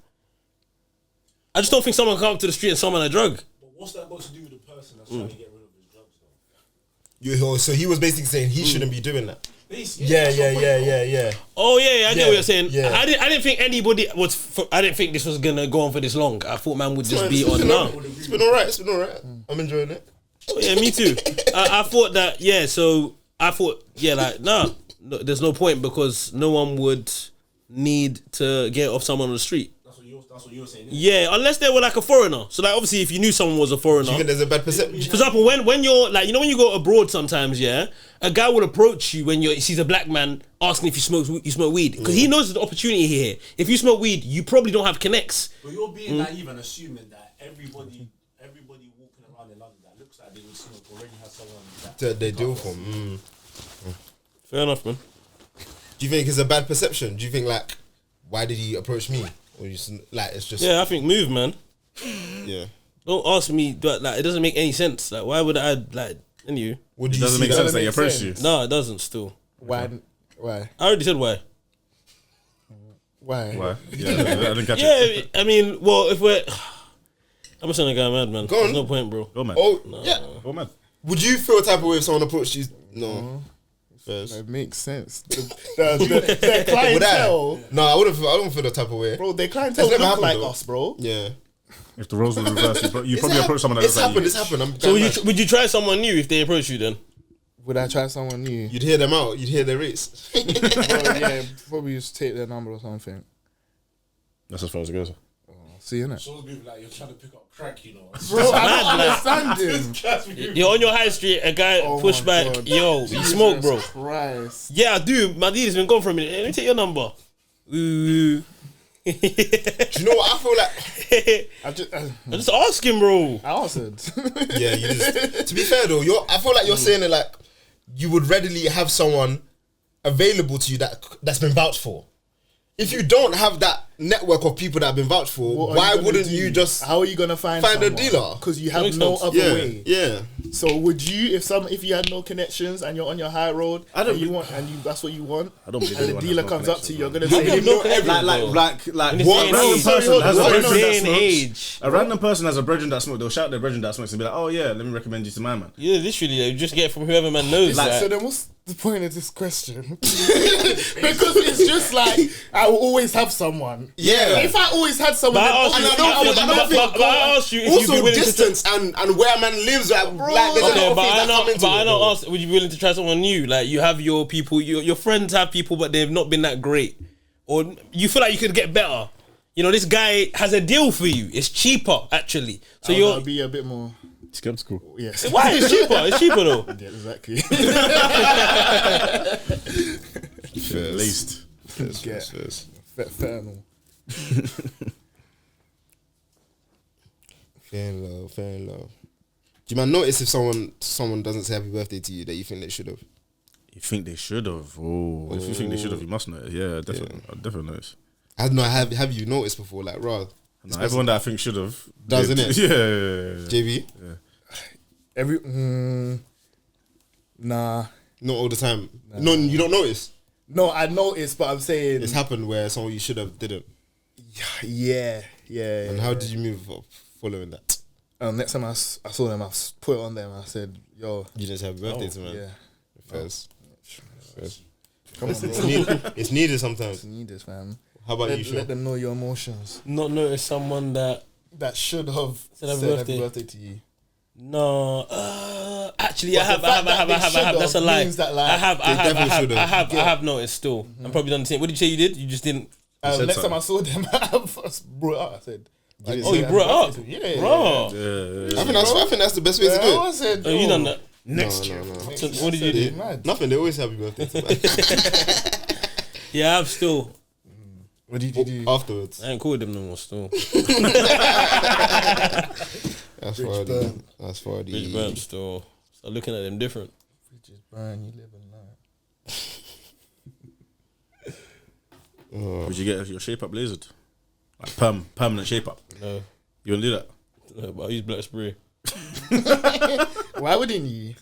I just don't think someone come up to the street and someone a drug. But what's that got to do with the person that's trying to get rid of his drugs, though? So he was basically saying he shouldn't be doing that. Basically, Yeah. Oh yeah, I get what you're saying. Yeah. I didn't think anybody was. I didn't think this was gonna go on for this long. I thought man would just be on now. It's been alright. I'm enjoying it. Oh, yeah, me too. I thought that. Yeah, so I thought like no, there's no point because no one would need to get off someone on the street. That's what you're saying. Yeah, unless they were like a foreigner. So like obviously if you knew someone was a foreigner. Do you think there's a bad perception? For example, when you're like, when you go abroad sometimes, yeah, a guy will approach you when he sees a black man asking if you smoke weed because he knows there's an opportunity here. If you smoke weed, you probably don't have connects. But you're being naive and assuming that everybody walking around in London that looks like they would smoke already has someone that They do for. Fair enough, man. Do you think it's a bad perception? Do you think like, why did he approach me? Or you just like it's just Yeah, I think move, man. yeah. Don't ask me, but like it doesn't make any sense. Like why would I like you? Would It you doesn't see make sense that? that he makes approached you. sense. No, it doesn't. Still, Why? I already said why. Why? Why? Yeah, I didn't catch it. Yeah, I mean, well, if we're, I'm just saying a guy mad, man. Go on. There's no point, bro. Go man. Oh yeah. Go man. Would you feel a type of way if someone approached you? No. That makes sense. Their clientele, No, I wouldn't feel the type of way. bro. Their clientele It's never look happened, like though. us, bro. Yeah. If the roles were reversed, you probably approach someone that It's looks like happened. you. It's happened. I'm So going mad. would you try someone new if they approach you then? Would I try someone new? You'd hear them out. You'd hear their rates. Bro, yeah, probably just take their number or something. That's as far as it goes. See, innit? Someone's moving like you're trying to pick up crack, you know. Bro, I don't understand him. You're on your high street, a guy push my back. God. Yo, you smoke, bro. Christ. Yeah, I do. My deal's been gone for a minute. Let me take your number. Ooh. Do you know what I feel like? I'm just asking, bro. I answered. Yeah, you just. To be fair though, I feel like you're saying it like you would readily have someone available to you that's been vouched for. If you don't have that network of people that have been vouched for, why wouldn't you just How are you gonna find a dealer? Because you have Makes no sense. other way. Yeah. So would you, if you had no connections and you're on your high road, that's what you want, I don't believe and the anyone dealer has no comes up to you, you're gonna How say, can you "No, know everything, Like In this what day and random age. person has a What brethren day that and smokes? age? A random person has a brethren that smokes. They'll shout their brethren that smokes and be like, "Oh yeah, let me recommend you to my man." Yeah, literally, you just get it from whoever man knows. Like, Like, so then what's the point of this question? Because it's just like I will always have someone. Yeah. If I always had someone, But I then asked obviously you- I don't think but I asked you if you'd be Also, willing to. distance and where a man lives, like there's a lot Okay, of but things I that come know. into But I it, don't bro. ask. Would you be willing to try someone new? Like you have your people, your friends have people, but they've not been that great, or you feel like you could get better. You know, this guy has a deal for you. It's cheaper actually. So I'll you're. be a bit more. Skeptical. Yes. Why it's cheaper? It's cheaper though. Yeah, exactly. At least. Yeah. Fair enough. Fair in love. Do you man notice if someone doesn't say happy birthday to you that you think they should have? You think they should have? Oh, if you think they should have, you must know. Yeah, definitely. I'll definitely notice. I don't know. Have you noticed before? Like, Rod, No, everyone that I think should have Does, did. innit? Yeah. JB, Nah. not all the time. No, you don't notice. No, I noticed, but I'm saying, It's happened where someone you should have didn't. yeah. And how did you move up following that? Next time I saw them, I put it on them. I said, "Yo, You didn't say happy birthday to man. yeah, First. come on, bro. It's needed sometimes. You need this, man. How about you, Let Sean? them know your emotions. Not notice someone that. That should have Said said happy happy birthday. birthday to you. No, actually, But I have. the fact that they should That's a have lie. means that, like, I have. definitely should have. I have noticed still. I'm probably done the same. What did you say you did? You just didn't. said Next time something. I saw them, I first brought it up. I said, Oh, you brought it up, Yeah, bro. I think that's the best way to do I it. said, Oh, you done that? Next year. So what did you do? Mad. Nothing. They always happy birthday to man. Yeah, I've still. What did you do? Afterwards. I ain't cool with them no more. Still, That's for the. That's for Rich the. Burn still. Start looking at them different. Just burn, you live and learn. Would you get your shape up lasered? Like permanent shape up? No, You wouldn't do that? no, but I use black spray. Why wouldn't you?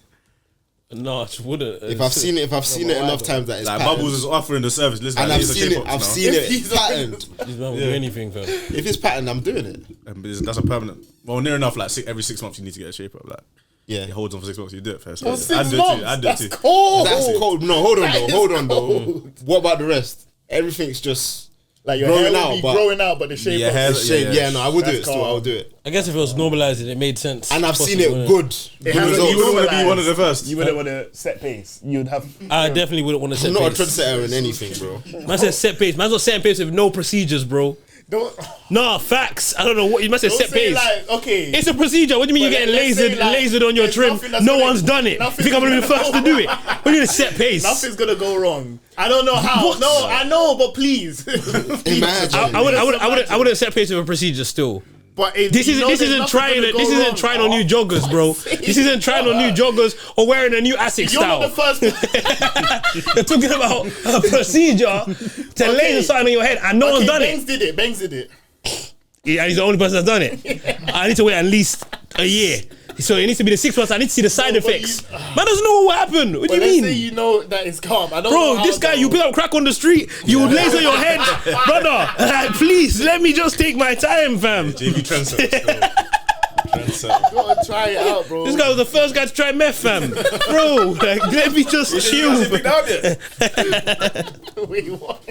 No, I just wouldn't. If I've seen it enough times that it's Like patterned, Bubbles is offering the service. Listen, and like, I've these are seen shape it. ups I've now. seen it he's patterned. These man will do anything, fam. If it's patterned, I'm doing it. That's a permanent. Well, near enough. Like every 6 months, you need to get a shape up. Like Yeah. it holds on for 6 months. You do it first. For I'd 6 do it months? too. I'd do it That's too. cold. That's cold. No, hold on That though. is Hold on though. cold. What about the rest? Everything's just Like your growing hair out, will be but- growing out, but the shape Yeah, of hair- the shape. Yeah, no, I would do That's it. Still, calm. I would do it. I guess if it was normalizing, it made sense. And I've seen Possibly, it good. It Good hasn't- results. You wouldn't want to be one of the first. You wouldn't want to set pace. You'd have. I definitely wouldn't want to set I'm not a pace. trendsetter in anything, bro. Man said set pace. Man's not setting pace with no procedures, bro. Don't, Nah, facts. I don't know what you must say. don't Set say pace. like, okay. It's a procedure. What do you mean But you're getting let's say, lasered on your there's trim? nothing that's No gonna- one's done it. You nothing's think I'm gonna be the gonna first go to do it? What do you mean set pace? Nothing's gonna go wrong. I don't know how. What? No, I know, but please. Imagine. I wouldn't set pace with a procedure still. But if This you know isn't there's trying. nothing gonna This go isn't wrong. trying on new joggers, bro. This isn't trying on new joggers or wearing a new ASIC You're not style. the first. You're talking about a procedure to laser something on your head and no one's done Banks it. did it. Banks did it. Yeah, and he's the only person that's done it. I need to wait at least a year. So it needs to be the 6 months. I need to see the side No, but effects. Man doesn't know what happened. What do But you let's say mean? you know that it's calm. I don't know Bro, how this guy, though. you pick up crack on the street, you would laser your head. Brother, like, please, let me just take my time, fam. JV trendsetter. Gotta try it out, bro. This guy was the first guy to try meth, fam. Bro, like, let me just chill. Wait, what?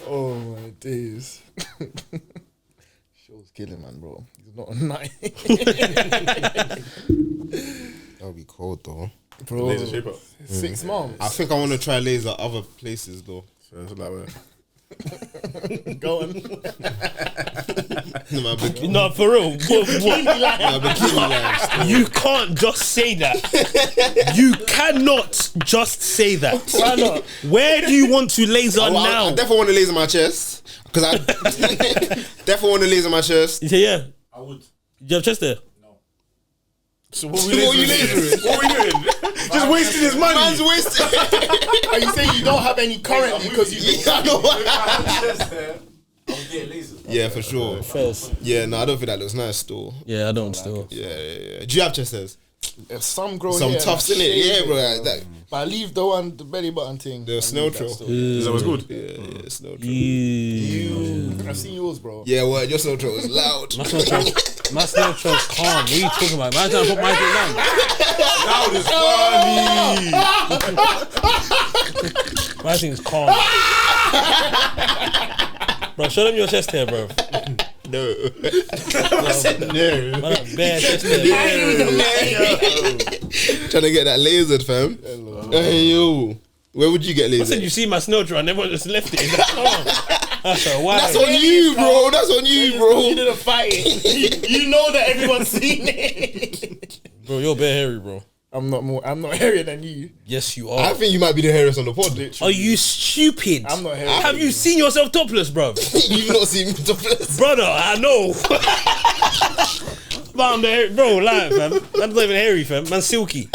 Oh my days. Show's killing, man, bro. He's not a night. That'll be cold though. Bro, Laser shape up. 6 months. I think I want to try laser other places though. So it's like, Go on. My bikini, No, for real. my bikini lines. You can't just say that. You cannot just say that. Why not? Where do you want to laser now? I definitely want to laser my chest because I definitely want to laser my chest. You say yeah. I would. Do you have chest there? so what What are you lasering? What are we doing? Just wasting his money. Man's wasting. Are you saying you don't have any currently because you Yeah, I know. If I had chest there, I would get laser. Yeah, for sure. First. Yeah, no, I don't think that looks nice still. Yeah, I don't still. Yeah. Do you have chest hairs? some grow Some hair, tufts like, in it. shave Yeah, bro. Like that. But I leave the belly button thing. The snail trail. Is that what's good? Yeah, snail trail. I've seen yours, bro. Yeah, well, your snail trail was loud. My snail trail's calm. What are you talking about? Man, trying to put my thing down. Loud is funny. My thing's calm. Bro, show them your chest hair, bro. No. Man, bare chest hair. Trying to get that lasered, fam. Hey, yo. Where would you get I said lasered? you see my snail trail and everyone just left it. Is that calm? That's a why. That's on you, bro. That's on you, bro. You didn't fight it. You know that everyone's seen it. Bro, you're bare hairy, bro. I'm not hairier than you. Yes, you I are. think you might be the hairiest on the pod. Are you stupid? I'm not hairy. Have you seen yourself topless, bro? You've not seen me topless. Brother, I know. But I'm the hairy, bro, lie, fam. Man's not even hairy, fam. Man's silky.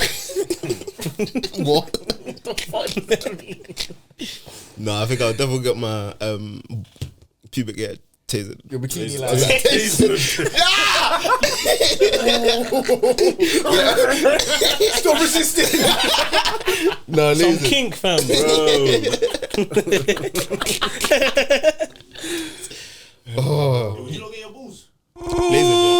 What? No, I think I'll definitely get my pubic hair tasered. Your bikini like Stop resisting. No, Some laser. kink, fam. Oh, You don't get your balls. laser.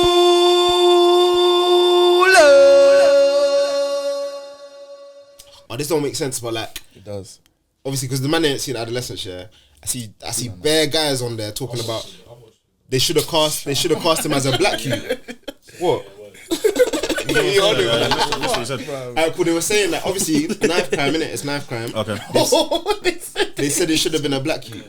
Oh, this don't make sense, but like, it does. obviously, because the man ain't seen Adolescence, yeah. I see bare guys on there talking about they should have cast him as a black youth. What? Alright, cool. They were saying that obviously knife crime, innit? It's knife crime. Okay. They said it should have been a black youth.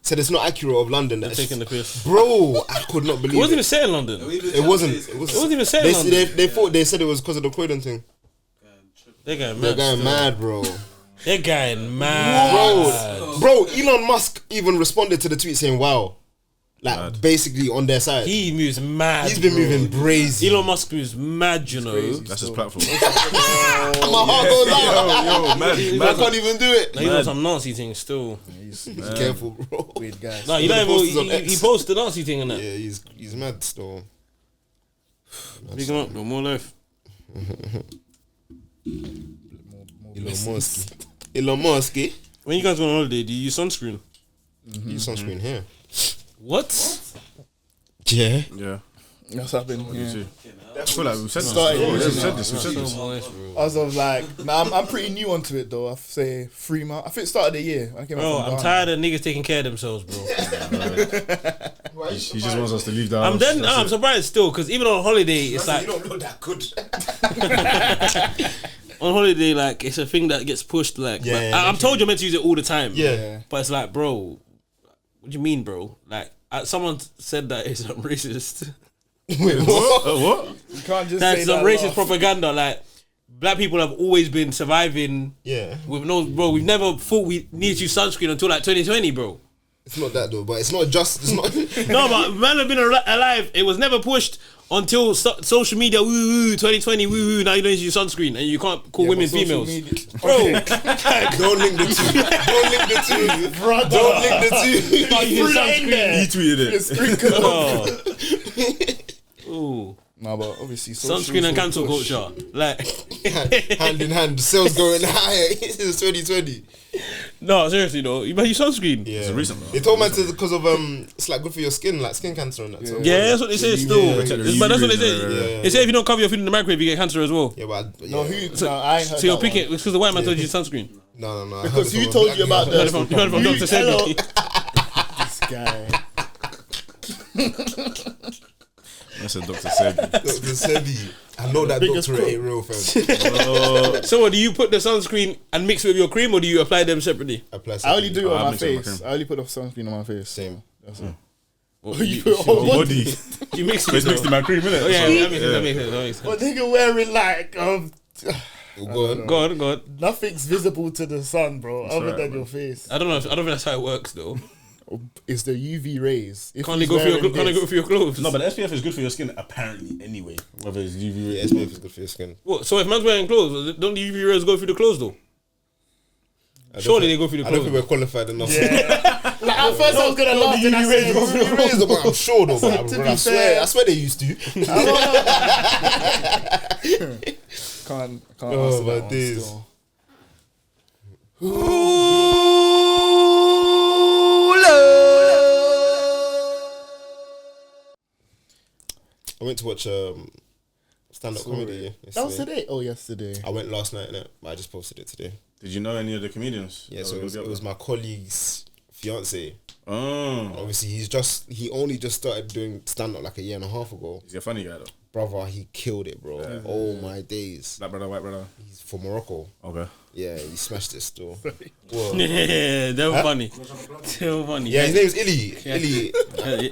Said it's not accurate of London. That's Taking the piss. bro. I could not It believe wasn't even it. set in London. It wasn't. It wasn't even said in London. They thought they said it was because of the Croydon thing. They're going They're mad. going still. mad, bro. They're going mad. Bro, Elon Musk even responded to the tweet saying, "Wow," like basically on their side. He moves mad. He's been bro. moving brazy. Elon Musk moves mad, you know. That's his platform. My heart goes out. Yo, man. I can't even do it. Like, he's on some Nazi thing still. Be careful, bro. Weird guys. No, you The don't posters on even. X. He posted the Nazi thing in that. Yeah, he's mad still. Big him up, bro. More life. Elon Musk. When you guys go on holiday, do you use sunscreen? Use sunscreen here. What? Yeah. Yeah. That's happened. Me Yeah. too. I feel like we've said this. Started before. using We've said that. this. We've said this. Moist, bro. I was of like, nah, I'm pretty new onto it though. I say 3 months. I think it started the year. When I came Bro, out from I'm Ghana. tired of niggas taking care of themselves, bro. He just wants us to leave the house. I'm surprised still, because even on holiday, it's like don't know that good. on holiday, like it's a thing that gets pushed. Like, Yeah, but yeah, I'm told you're meant to use it all the time. Yeah. but it's like, bro, what do you mean, bro? Like, someone said that it's racist. Wait, what? What? You can't just That's say some that racist laugh. propaganda. Like, black people have always been surviving Yeah. with no, bro. We've never thought we needed to use sunscreen until like 2020, bro. It's not that though, but it's not just. It's not. No, but man have been alive. It was never pushed until social media. Woo woo, 2020. Woo woo. Now you don't need to use sunscreen and you can't call women but social females, media- bro. Don't link the two. Don't link the two. Brother. Don't link the two. Can't use Threw that in sunscreen. there. He tweeted it. Sprinkle. Oh. Ooh. No, but obviously social Sunscreen and cancel push. culture, like Hand in hand, the sales going higher. It's 2020. No, seriously though. You better use sunscreen. Yeah. It's a recent, They told man to because of it's like good for your skin, like skin cancer and that. So Yeah, that's what they say still. But that's what they say. Yeah. They say if you don't cover your food in the microwave, you get cancer as well. Yeah, but No, I ain't heard So you're that picking one. it's because the white man told you sunscreen. No. I Because heard it who from a told black you about guy. You heard it from Dr. Sebi. This guy. That's a Dr. Sebi. Dr. Sebi. I know that Biggest doctor crook. ain't real, fam. So what, do you put the sunscreen and mix it with your cream, or do you apply them separately? I only do it on I my mix it with my face. cream. I only put the sunscreen on my face. Same. That's it. You put it on Body. You mix it. It's mixed in my cream, innit? Oh yeah, So- that makes sense. But nigga wearing like Go on. Go on. nothing's visible to the sun, bro, other right, than man. your face. I don't know. I don't think that's how it works though. It's the UV rays. If Can't they he's go for your? wearing Can't they this- go for your clothes? No, but the SPF is good for your skin apparently anyway. Whether it's UV Yeah, rays. SPF is good for your skin. What? So if man's wearing clothes, don't the UV rays go through the clothes though? Surely they go through the I don't think clothes. we're qualified enough. Like at first I was gonna laugh and I said, I'm sure though, but To be I fair- swear they used to. can't Oh, answer my that one days. still. I went to watch stand-up comedy yesterday. That was today. Oh, yesterday. I went last night, innit? But I just posted it today. Did you know any of the comedians? Yeah, so it was my colleague's fiance. Oh. Obviously, he only just started doing stand-up like a year and a half ago. He's a funny guy though. Brother, he killed it, bro. Oh my days. Black brother, white brother. He's from Morocco. Okay. Yeah, he smashed it still. Yeah, they were funny. They were funny. Yeah, his name's Illy. Illy.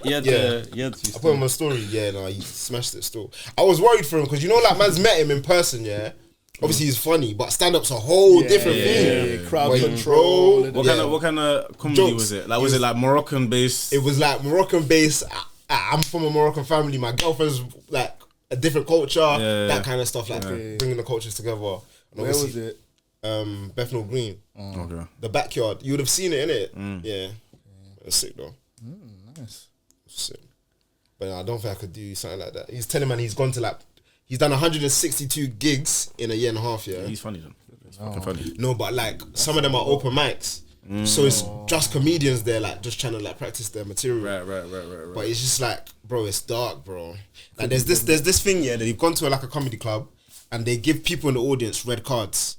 You had to. I put him on my story. Yeah, no, he smashed it still. I was worried for him because you know, like, man's met him in person. Yeah, obviously he's funny, but stand-up's a whole different thing. Yeah, crowd Where you control. troll. What kind of comedy Jokes. was it? Like, was it like Moroccan based? It was like Moroccan based. I'm from a Moroccan family. My girlfriend's like a different culture. Yeah. That kind of stuff, like bringing the cultures together. And Where was it? Bethnal Green, Okay. the backyard. You would have seen it, innit? Yeah, it was sick though. Nice. Sick. But I don't think I could do something like that. He's telling man he's gone to like he's done 162 gigs in a year and a half. Yeah. He's funny then. He's fucking funny. No, but like some of them are open mics, so it's just comedians there, like just trying to like practice their material. Right. But it's just like, bro, it's dark, bro. Like there's this thing, yeah, that they've gone to like a comedy club and they give people in the audience red cards.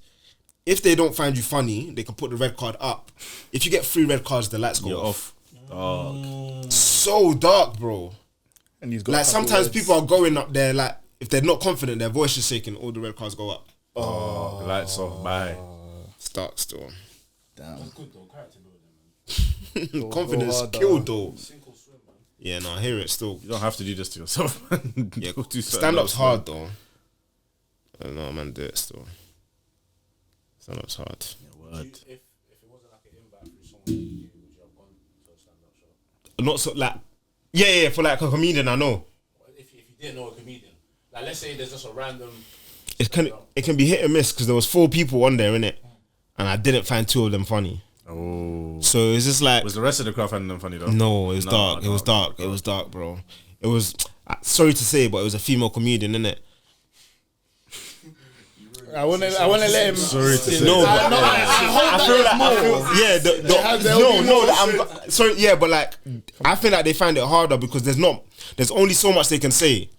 If they don't find you funny, they can put the red card up. If you get 3 red cards, the lights go You're off. off. So dark, bro. And he's got Like a couple sometimes words. people are going up there, like if they're not confident, their voice is shaking, all the red cards go up. Oh, lights off. Bye. It's dark still. Damn. Good though, character building, man. Confidence harder. killed though. Sink or swim, man. Yeah, no, I hear it still. You don't have to do this to yourself, man. Yeah, Go do something stand up's else, hard though. I don't know, man, do it still. Stand up's hard. man. Word. If it wasn't like an invite through someone you knew, would you have gone to a stand-up show? Not so like, yeah, for like a comedian, I know. If you didn't know a comedian, like let's say there's just a random. It can be hit and miss because there was 4 people on there, innit? And I didn't find 2 of them funny. Oh. So it's just like, Was the rest of the crowd finding them funny though? no, it was dark. It was dark. It was dark, bro. It was, sorry to say, but it was a female comedian, innit? I wanna let him. Sorry to say. No, but I feel like yeah, I'm sorry, yeah, but like I feel like they find it harder because there's only so much they can say.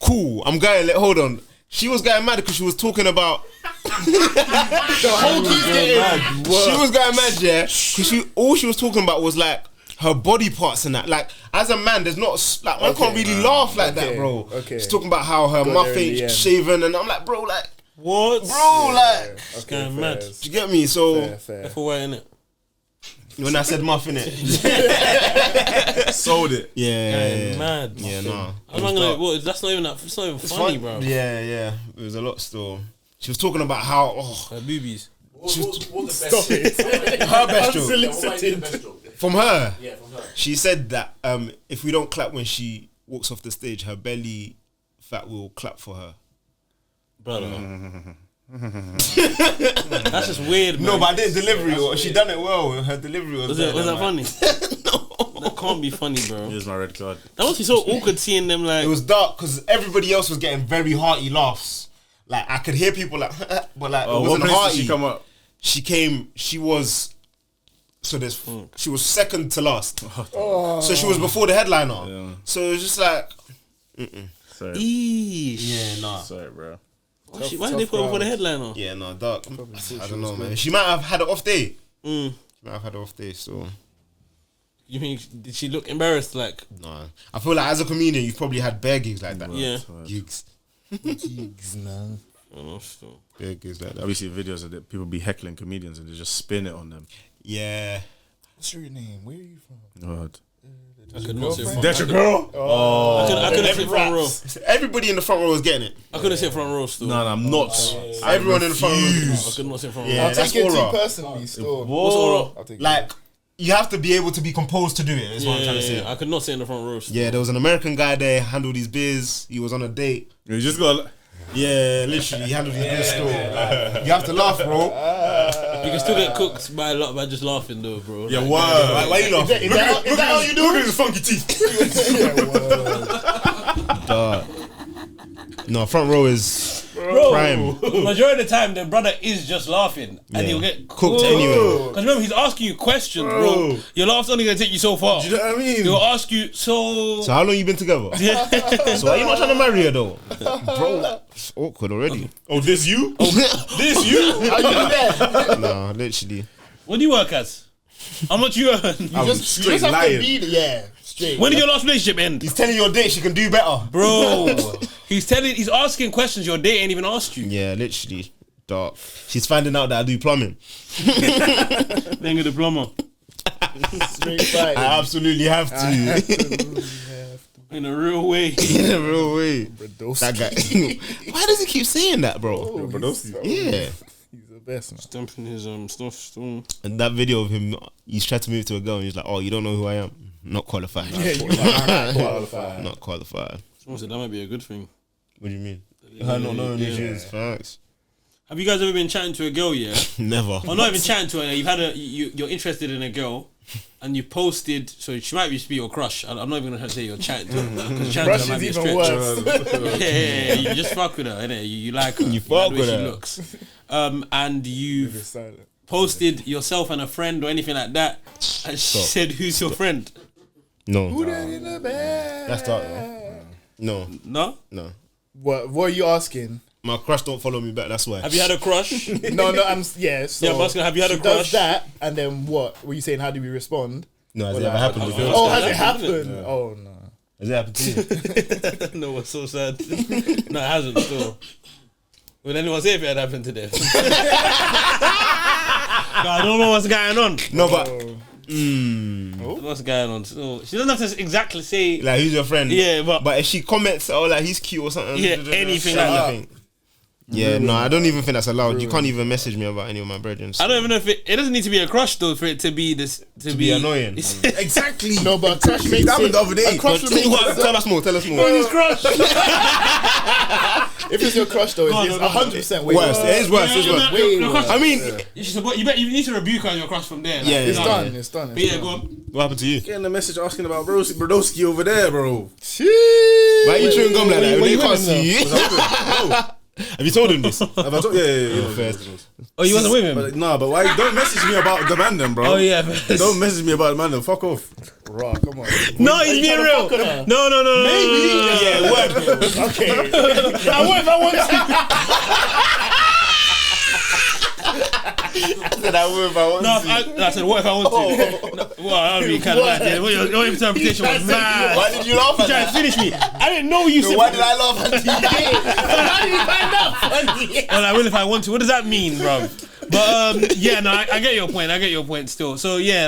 Cool, I'm going. Hold on, she was getting mad because she was talking about the whole she was going mad, yeah, because all she was talking about was like her body parts and that. Like as a man, there's not like I can't really laugh like that, bro. Okay. She's talking about how her Got muff there in the ain't end. shaven, and I'm like, bro, like. What? Bro, like, It's going mad. do you get me? So Fair. For what, innit? when I said muff in it, Sold it. yeah, Mad. yeah, no. I'm not gonna. What? That's not even that. It's not even funny, bro. Yeah, it was a lot still. She was talking about how Her boobies. What the best? her best joke What might be the best joke? from her. Yeah, from her. She said that if we don't clap when she walks off the stage, her belly fat will clap for her. Brother. That's just weird, man. No, but I didn't deliver it. She done it well. Her delivery was. Was that funny? No. That can't be funny, bro. Here's my red card. That must be so awkward seeing them like. It was dark because everybody else was getting very hearty laughs. Like I could hear people like, but like it What wasn't place did hearty. she come up? She came. She was So she was second to last. So she was before the headliner. Yeah. So it was just like, Sorry. Eesh. yeah, nah. Sorry, bro. Why did they put her for the headliner? Yeah, no, dark. I don't know, man. She might have had an off day. She might have had an off day, so. You mean, did she look embarrassed? Like, Nah. I feel like as a comedian, you've probably had bare gigs like that. yeah. Gigs. Gigs, man. I don't know, still. Bare gigs like that. We see videos of people be heckling comedians and they just spin it on them. Yeah. What's your name? Where are you from? God. I could not sit front. That's your girl? I couldn't sit front row. Everybody in the front row was getting it. I couldn't sit front row still. No, I'm not. Everyone in the front row. I could not sit front row. Yeah, I'll that's take it aura. too personally still. What's aura? I'll take Like, you have to be able to be composed to do it. That's what I'm trying to say. I could not sit in the front row still. Yeah, there was an American guy there, handled his biz. He was on a date. You just got. Yeah, literally, he handled his biz still. You have to laugh, bro. You can still get cooked by a lot by just laughing though, bro. Yeah, Like, why? Why you laughing? Is that how you do Look it? at his funky teeth. No, front row is Bro, prime. majority of the time, the brother is just laughing, and Yeah. he'll get Cooked anyway. Because remember, he's asking you questions, bro. Your laugh's only gonna take you so far. You know what I mean? He'll ask you so. So how long you been together? So why you not trying to marry her though? Bro, it's awkward already. Oh, this you? This you? How you do that? Nah, literally. What do you work as? How much you earn? You just straight have lying. to be straight. When did your last relationship end, He's telling your date she can do better. bro? He's asking questions your date ain't even asked you. Yeah, literally. Dark. She's finding out that I do plumbing. Then get the plumber Straight fight. I absolutely have to. in a real way. In a real way. That guy. Why does he keep saying that, bro? Yeah. He's the best, man. Stamping his stuff. And that video of him, he's tried to move to a girl and he's like, oh, you don't know who I am? Not qualified. Not qualified. Someone said that might be a good thing. What do you mean? Her not knowing who she is. Facts. Have you guys ever been chatting to a girl? Yeah. Never. Or not even chatting to her. You've had you're interested in a girl, and you posted. So she might just be your crush. I'm not even gonna say you're chatting to her because chatting to her might be a Even stretch. worse. Yeah, you just fuck with her, innit? You like her. You fuck like the way with she her. looks. And you've Silent. posted yourself and a friend or anything like that, and she said, "Who's your friend?" No. Put it in the bag. That's dark, man. No. No. What are you asking? My crush don't follow me back, that's why. Have you had a crush? No, I'm yeah. So Yeah, I'm asking, have you had a she does crush? that, and then what? Were you saying? How do we respond? No, has Well, it ever like- happened before? Oh, has it happened, happened? Oh no. Has it happened to you? No, it's so sad. No, it hasn't still. Will anyone say if it had happened to them? I don't know what's going on. No, but What's going on? So she doesn't have to exactly say. like, who's your friend? Yeah, but if she comments, oh, like, he's cute or something. Yeah, anything like that. anything. Yeah, no, I don't even think that's allowed. You can't even message me about any of my brethren. I don't even know if it doesn't need to be a crush though for it to be this to be annoying. Exactly. No, but crush makes That it. happened the other day. A crush makes it. Tell us more. his crush. If it's your crush though, it's 100% way Worse. It is worse. It's worse. Way Your worse. crush- I mean, you need to rebuke her and your crush from there. Like, Yeah, It's yeah. done. It's done. But yeah, go on. What happened to you? Getting a message asking about Brodowski over there, bro. Why are you chewing gum like that? were They you can't with him see you. Have you told him this? Have I told? Yeah. Fair. Oh, you wasn't with him? But, nah, but why? Don't message me about the man, then, bro. Oh yeah. Don't message me about the man, then. Fuck off. Raw, come on. No, he's being real. No. Yeah, what? Okay. Now what if I want to? I said, what if I want to? No, I said, what if I want to? No, well, that would be kind of bad. Your interpretation was mad. Why did you laugh You at tried to that? finish me. I didn't know you said. Why did I laugh at you? How did you find out? Well, I will if I want to. What does that mean, bro? But yeah, no, I get your point. I get your point still. So yeah,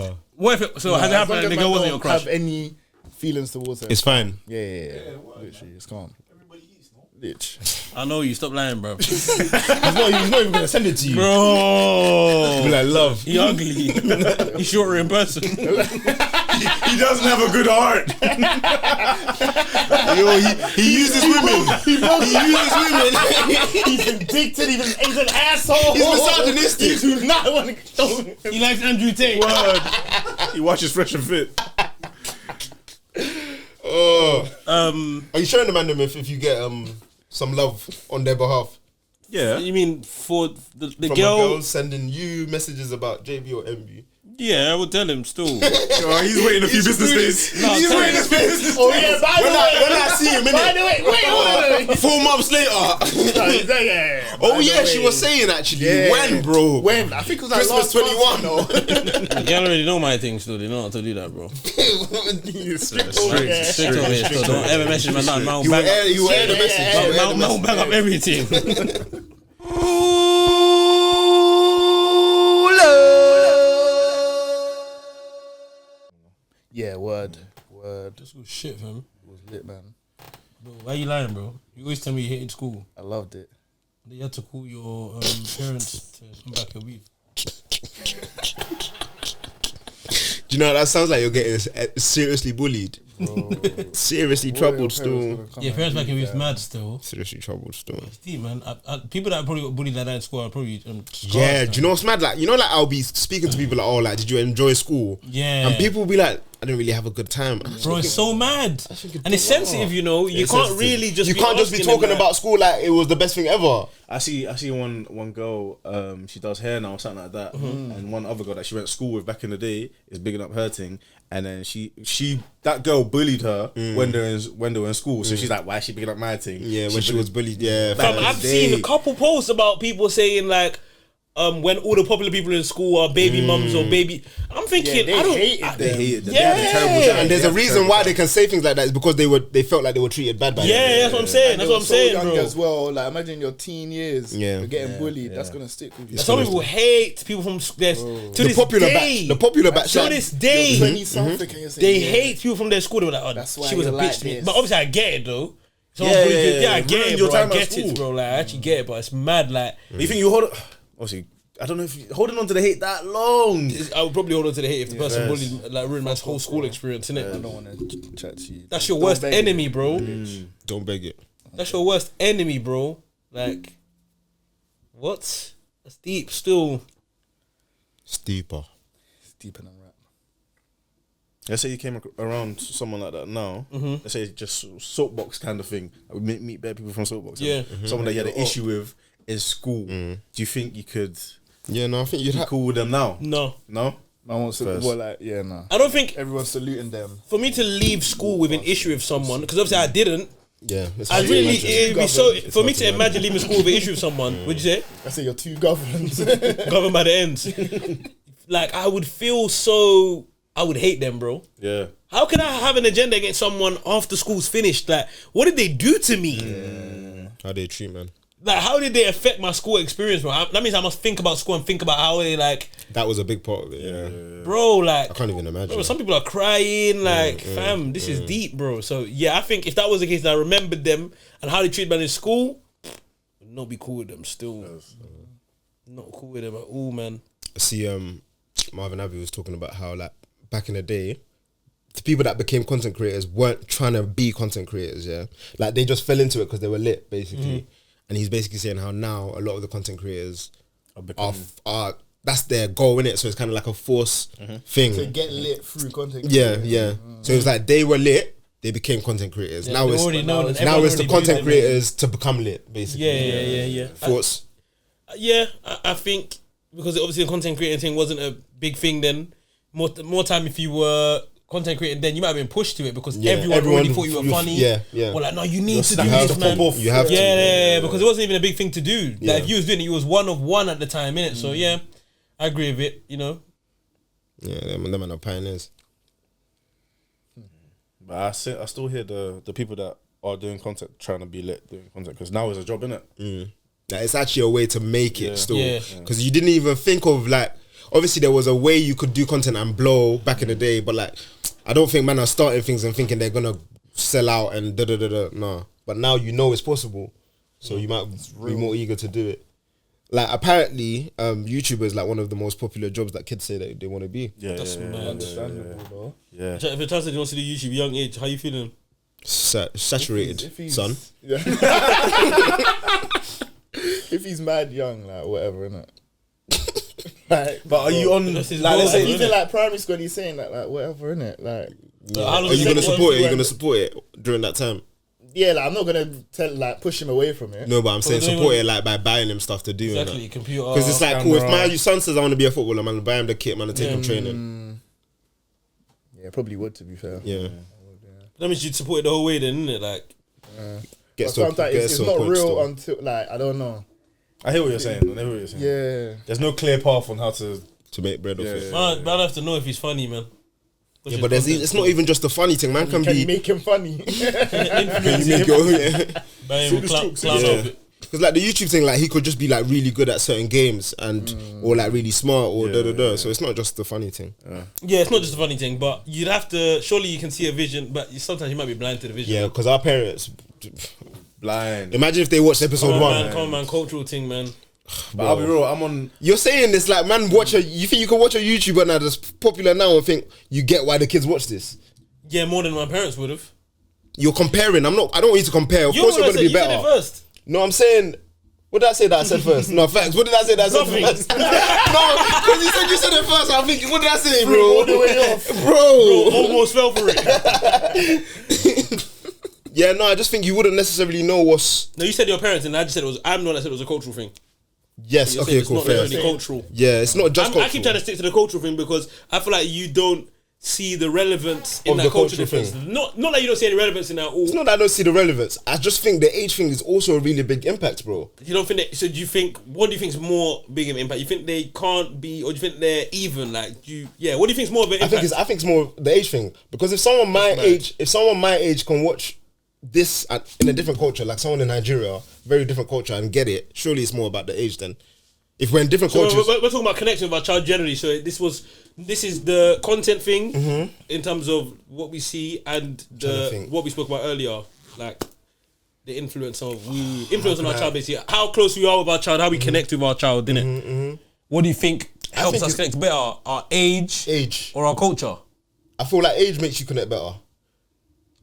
like, what if it? So has it happened and the girl wasn't your crush? Have any feelings towards her? It's fine. Yeah. Literally, it's calm. Bitch. I know you. Stop lying, bro. He's not even going to send it to you. Bro, Be like, love. he ugly. He's shorter in person. He doesn't have a good heart. Yo, he uses women. He uses women. He's addicted. He's an asshole. He's misogynistic. You do not want to show him. He likes Andrew Tate. He watches Fresh and Fit. Are you showing the man them if you get some love on their behalf? Yeah. You mean for the From a girl? girl sending you messages about JB or MB? Yeah, I would tell him still. He's waiting a few business days. No, He's tell wearing him. his business. Oh yeah, by the way. When I see him, By the way, wait. 4 months later. Yeah. Oh yeah, she was saying actually. Yeah. When, bro? When? I think it was like Christmas 21. You already know my thing still. They know how to do that, bro. Strict Strict over here. So don't ever message my man. You will air the message. Man, bang up everything. Yeah, word. That's good shit, fam. It was lit, man. Bro, why you lying, bro? You always tell me you hated school. I loved it. You had to call your parents to come back a week. Do you know that sounds like you're getting seriously bullied? Seriously troubled still. Yeah, parents back in week mad still. Seriously troubled still. It's deep, man. People that probably got bullied like that in school are probably Yeah, do you know what's mad? Like, you know, like I'll be speaking to people like, oh, like, did you enjoy school? Yeah. And people will be like, I didn't really have a good time. Bro, it's so mad. And it's sensitive, you know. You can't really just You can't just be talking about school like it was the best thing ever. I see one girl, she does hair now or something like that, and one other girl that she went to school with back in the day is bigging up her thing, and then that girl bullied her when they were in school, so she's like, why is she bigging up my thing? Yeah, when she was bullied, yeah. Fam, I've seen a couple posts about people saying like, when all the popular people in school are baby mums or baby, I'm thinking they hated them. They hated them. Yeah. They had a terrible time. And there's They a had reason terrible why time. they can say things like that is because they felt like they were treated bad by them. Yeah, that's what I'm saying. And That's they what were I'm so saying, young bro. as well. Like imagine your teen years. Yeah. You're getting bullied. That's gonna stick with you. Some people hate people from their to The this popular day. batch. The popular batch. To this day, 20 something. And you're saying, they yeah. hate people from their school. They were like, oh, That's why she was a you're bitch like to me. this. But obviously, I get it though. So Yeah, I Ruined get it, your bro. I time at get school. it, bro. Like I actually get it, but it's mad. Like You think you hold? Obviously, I don't know if holding on to the hate that long. I would probably hold on to the hate if the person Yes. bullied, like ruined my whole school experience, innit? I don't want to chat to you. That's your Don't worst beg enemy, bro. Don't beg it. That's your worst enemy, bro. Like, what? That's deep. Still, Steeper. It's deeper than rap. Let's say you came around someone like that now. Let's say just soapbox kind of thing. I would meet better people from soapbox. Yeah. Someone that you had an issue with in school. Do you think you could Yeah, no, I think you'd be have. cool with them now? no. No? I want to. First. Well, like, yeah, no. I don't think Everyone's saluting them. for me to leave school with an issue with someone, because obviously I didn't. Yeah, it's I hard to really, imagine. it'd be so for me hard to to imagine leaving school with an issue with someone. Would you say I say you're too governed. governed by the ends? Like I would feel so. I would hate them, bro. Yeah. How can I have an agenda against someone after school's finished? Like, what did they do to me? How they treat man. Like, how did they affect my school experience, bro? That means I must think about school and think about how they, like, That was a big part of it. Yeah, bro, like, I can't even imagine. bro, some people are crying, like, fam, this is deep, bro. So, yeah, I think if that was the case and I remembered them and how they treated me in school, I'd not be cool with them still. Not cool with them at all, man. See, Marvin Abbey was talking about how, like, back in the day, the people that became content creators weren't trying to be content creators, yeah? Like, they just fell into it because they were lit, basically. And he's basically saying how now a lot of the content creators are that's their goal, innit? So it's kind of like a force thing. to get lit through content. Yeah, yeah. So it's like they were lit, they became content creators. Yeah, now they it's already know that now everyone it's the already content believes it, creators to become lit, basically. Yeah. Thoughts? I think because obviously the content creating thing wasn't a big thing then. More time if you were content creating then you might have been pushed to it because everyone already thought you were funny. Yeah. Or like, no, you need to do You have this, to man. pop off. You have to. Yeah, because it wasn't even a big thing to do. Yeah. Like if you was doing it, you was one of one at the time, innit? So yeah, I agree with it. You know, Yeah, them are pioneers. But I still hear the people that are doing content trying to be lit doing content because now it's a job, innit? Like, it's actually a way to make it still. Yeah. Because you didn't even think of, like, obviously there was a way you could do content and blow back in the day, but like, I don't think man are starting things and thinking they're gonna sell out and da-da-da-da. No. But now you know it's possible. So you might be more eager to do it. Like, apparently, YouTuber is like one of the most popular jobs that kids say that they want to be. Yeah, that's mad. Understandable, though. Yeah. If a child said he wants to do YouTube young age, how you feeling? Saturated, If he's- son. Yeah. If he's mad young, like whatever, innit? Like, But are you on? That's his Like, let's goal, say innit? even like primary school, he's saying that, like whatever, innit? Like, How long Are you is gonna it- support it? Are you gonna support it during that time? like, I'm not gonna push him away from it. No, but I'm saying they support it like by buying him stuff to do. Exactly, computer. Because it's like, cool, if camera. my son says I want to be a footballer, man, buy him the kit, man, and take him training. Yeah, probably would, to be fair. Yeah. That means you'd support it the whole way, then, isn't it? Like, Get But to a- sometimes get it's to a not point real still. until, like, I don't know. I hear what you're saying. Yeah. There's no clear path on how to. to make bread off it. man have to know if he's funny, man. Yeah, but it's not even just the funny thing. Man can Can you be. make him funny? Can you make your Buy him a clown outfit. Because like the YouTube thing, like he could just be like really good at certain games and or like really smart or da da da. So it's not just the funny thing. Yeah, it's not just a funny thing, but you'd have to. Surely you can see a vision, but sometimes you might be blind to the vision. Yeah, because our parents. Blind. Imagine if they watched episode one. Come on, man, cultural thing, man. But I'll be real. I'm on. You're saying this like, man, you think you can watch a YouTuber now that's popular now and think you get why the kids watch this? Yeah, more than my parents would have. You're comparing. I don't want you to compare. Of course, you're going to be you said better. it first. No, I'm saying. What did I say that I said first? No, facts. What did I say that I said Nothing. first? No, because you said it first. I'm thinking, what did I say, bro? All the way off. Bro. Almost fell for it. Yeah, no, I just think you wouldn't necessarily know what's. No, you said your parents, and I just said it was. I'm the one that said it was a cultural thing. Yes, You're okay, saying it's cool, not fair. necessarily cultural. Yeah, it's not just cultural. I keep trying to stick to the cultural thing because I feel like you don't see the relevance in Of that the cultural cultural difference. Not that you don't see any relevance in that at all. It's not that I don't see the relevance. I just think the age thing is also a really big impact, bro. You don't think that? So do you think? What do you think is more big of an impact? You think they can't be, or do you think they're even? Like you, yeah. What do you think is more of an I impact? think it's more the age thing because if someone my age can watch this in a different culture, like someone in Nigeria, very different culture, and get it, surely it's more about the age then. If we're in different So cultures, we're talking about connection with our child generally. So this is the content thing Mm-hmm. in terms of what we see and what we spoke about earlier, like the influence on our child. Basically, how close we are with our child, how we connect with our child, innit? What do you think helps think us connect better? Our age or our culture? I feel like age makes you connect better.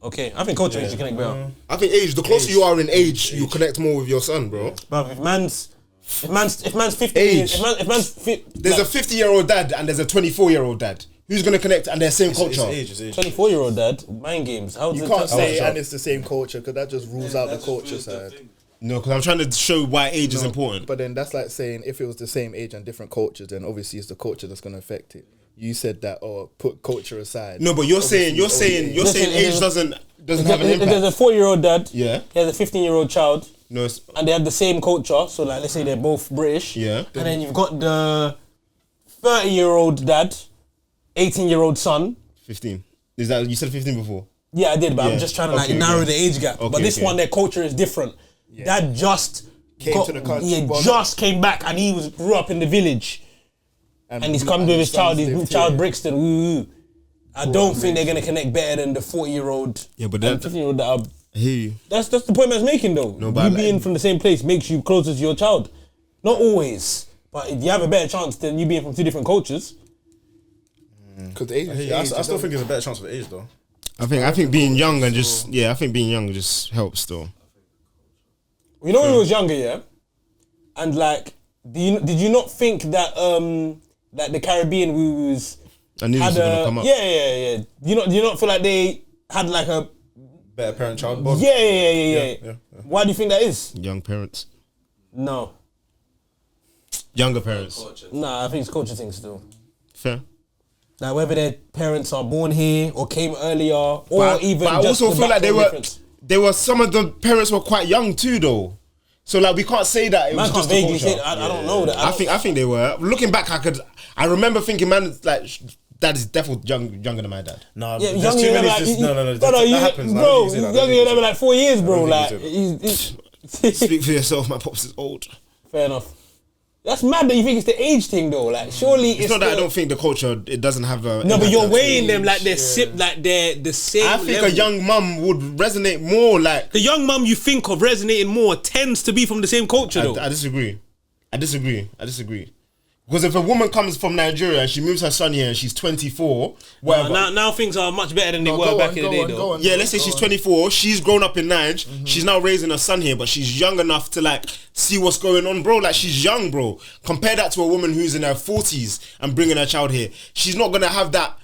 Okay, I think culture makes you connect better. I think age, the closer you are in age, you connect more with your son, bro. But if man's 50, Age. if man's fit, There's a 50-year-old dad and there's a 24-year-old dad. Who's gonna connect and their same culture? It's age. 24-year-old dad, mind games. How You can't say and it's the same culture because that just rules out the culture side. No, because I'm trying to show why age is important. But then that's like saying if it was the same age and different cultures, then obviously it's the culture that's going to affect it. You said that, or put culture aside. No, but you're saying age doesn't have an There's impact. a 4-year-old dad. Yeah. He has a 15-year-old child. No, And they have the same culture. So like, let's say they're both British. Yeah. And then you've got the 30-year-old dad, 18-year-old son. 15. Is that you said 15 before? Yeah, I did, but Yeah. I'm just trying to Okay, narrow okay. the age gap. But Okay, this okay. one, their culture is different. Dad just Came to the country, He well, just came back and he grew up in the village. And he's come with his child, his child Brixton. Woo. I don't think they're gonna connect better than the 40-year-old. Yeah, but and that 15-year-old that are. I hear you. That's the point man's making though. No, but you like- being from the same place makes you closer to your child. Not always, but you have a better chance than you being from two different cultures. Because age, I still think there's a better chance of age though. I think being young and I think being young just helps though. You know when we was younger, yeah, and like, did you not think that like the Caribbean we was I knew this was gonna come up. yeah. Do you not feel like they had like a Better parent-child bond. yeah. Why do you think that is? Young parents, No, younger parents. nah, I think it's culture things still. Fair. Like whether their parents are born here or came earlier, or But even I just also the feel like background difference. they were some of the parents were quite young too though. So like we can't say that it Man was can't just the vaguely culture. say that. I don't know that. I think they were. Looking back, I rember thinking, man, like dad is definitely younger than my dad. No, Yeah, there's younger too than many. like, That happens. bro. Younger than like 4 years, bro. I Like, don't think Speak for yourself. My pops is old. fair enough. That's mad that you think it's the age thing though. Like, surely It's not that I don't think the culture it doesn't have a. No, but impact you're on weighing age. them like they're the same. I think level. a young mum would resonate more. Like the young mum you think of resonating more tends to be from the same culture though. I disagree. Because if a woman comes from Nigeria and she moves her son here and she's 24, whatever. Now things are much better than they No, were go back on, in the go day on, though. go on. Yeah, let's say she's 24. She's grown up in Nige. She's now raising her son here, but she's young enough to like see what's going on, bro. Like she's young, bro. Compare that to a woman who's in her 40s and bringing her child here. She's not gonna have that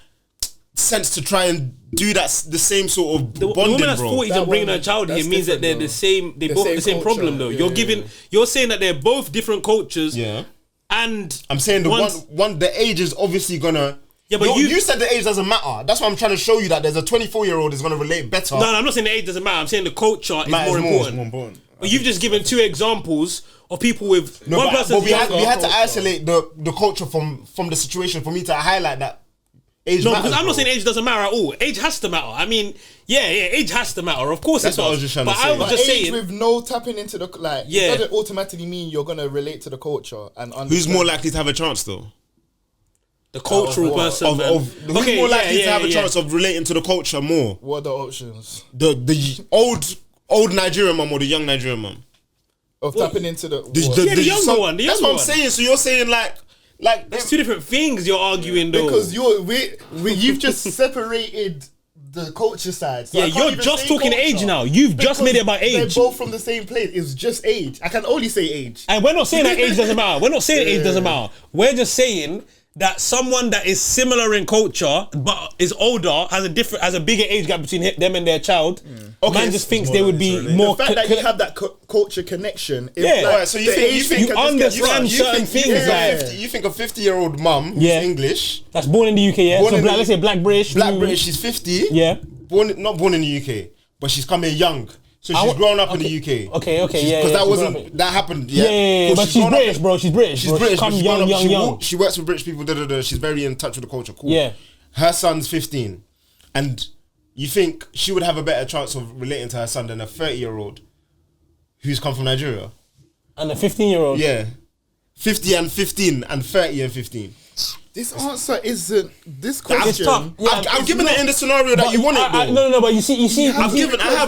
sense to try and do the same sort of The bonding, woman that's bro. 40 and bringing her child here that's means that they're different, the same. They both have the same culture, problem though. yeah, You're saying that they're both different cultures. Yeah. And I'm saying the the age is obviously gonna. Yeah, but you said the age doesn't matter. That's why I'm trying to show you that there's a 24-year-old is gonna relate better. No, I'm not saying the age doesn't matter. I'm saying the culture is Matters more more. important. More important. But you've just given 2 examples of people with No, one but person's we had younger. to isolate the culture from the situation for me to highlight that age No, matters, because I'm bro. not saying age doesn't matter at all. Age has to matter. I mean, yeah, age has to matter. Of course, That's it what I does. was just trying to but say. I was But just age saying. with no tapping into the Yeah. it doesn't automatically mean you're gonna relate to the culture and understand. Who's more likely to have a chance though? The cultural person, man. Who's more likely to have a chance of relating to the culture more? What are the options The old Nigerian mum or the young Nigerian mum? of tapping into the? The younger one, the That's younger what I'm one. saying. So you're saying like It's 2 different things you're arguing though. Because you've just separated the culture side. So Yeah, I can't you're even just say talking culture. age now. You've just made it about They're age. both from the same place. It's just age. I can only say age. And we're not saying that age doesn't matter. We're not saying age doesn't matter. We're just saying that someone that is similar in culture but is older has a bigger age gap between them and their child. Man just thinks they would be more. The fact that you have that culture connection. Is Yeah. like, Alright, so you the think age you thing can just understand get- certain things, like- you think a 50-year-old mum who's Yeah. English, That's born in the UK, yeah. Born So in the- let's say black British. British, she's 50. Yeah. Not born in the UK, but she's come here young. So she's grown up in the UK. Okay, yeah. Because yeah, that she's grown wasn't up in- that happened. Yeah, Yeah, but she's grown up British, in- bro. She's British. She's bro. British. Come but she's young, grown up- young. She works with British people. She's very in touch with the culture. Cool. Yeah. Her son's 15, and you think she would have a better chance of relating to her son than a 30-year-old who's come from Nigeria? And a 15-year-old. Yeah, 50 and 15 and 30 and 15. This answer isn't. This It's question. tough. Yeah, I'm it's giving not- it in the scenario that you want it though. No, but you see. I have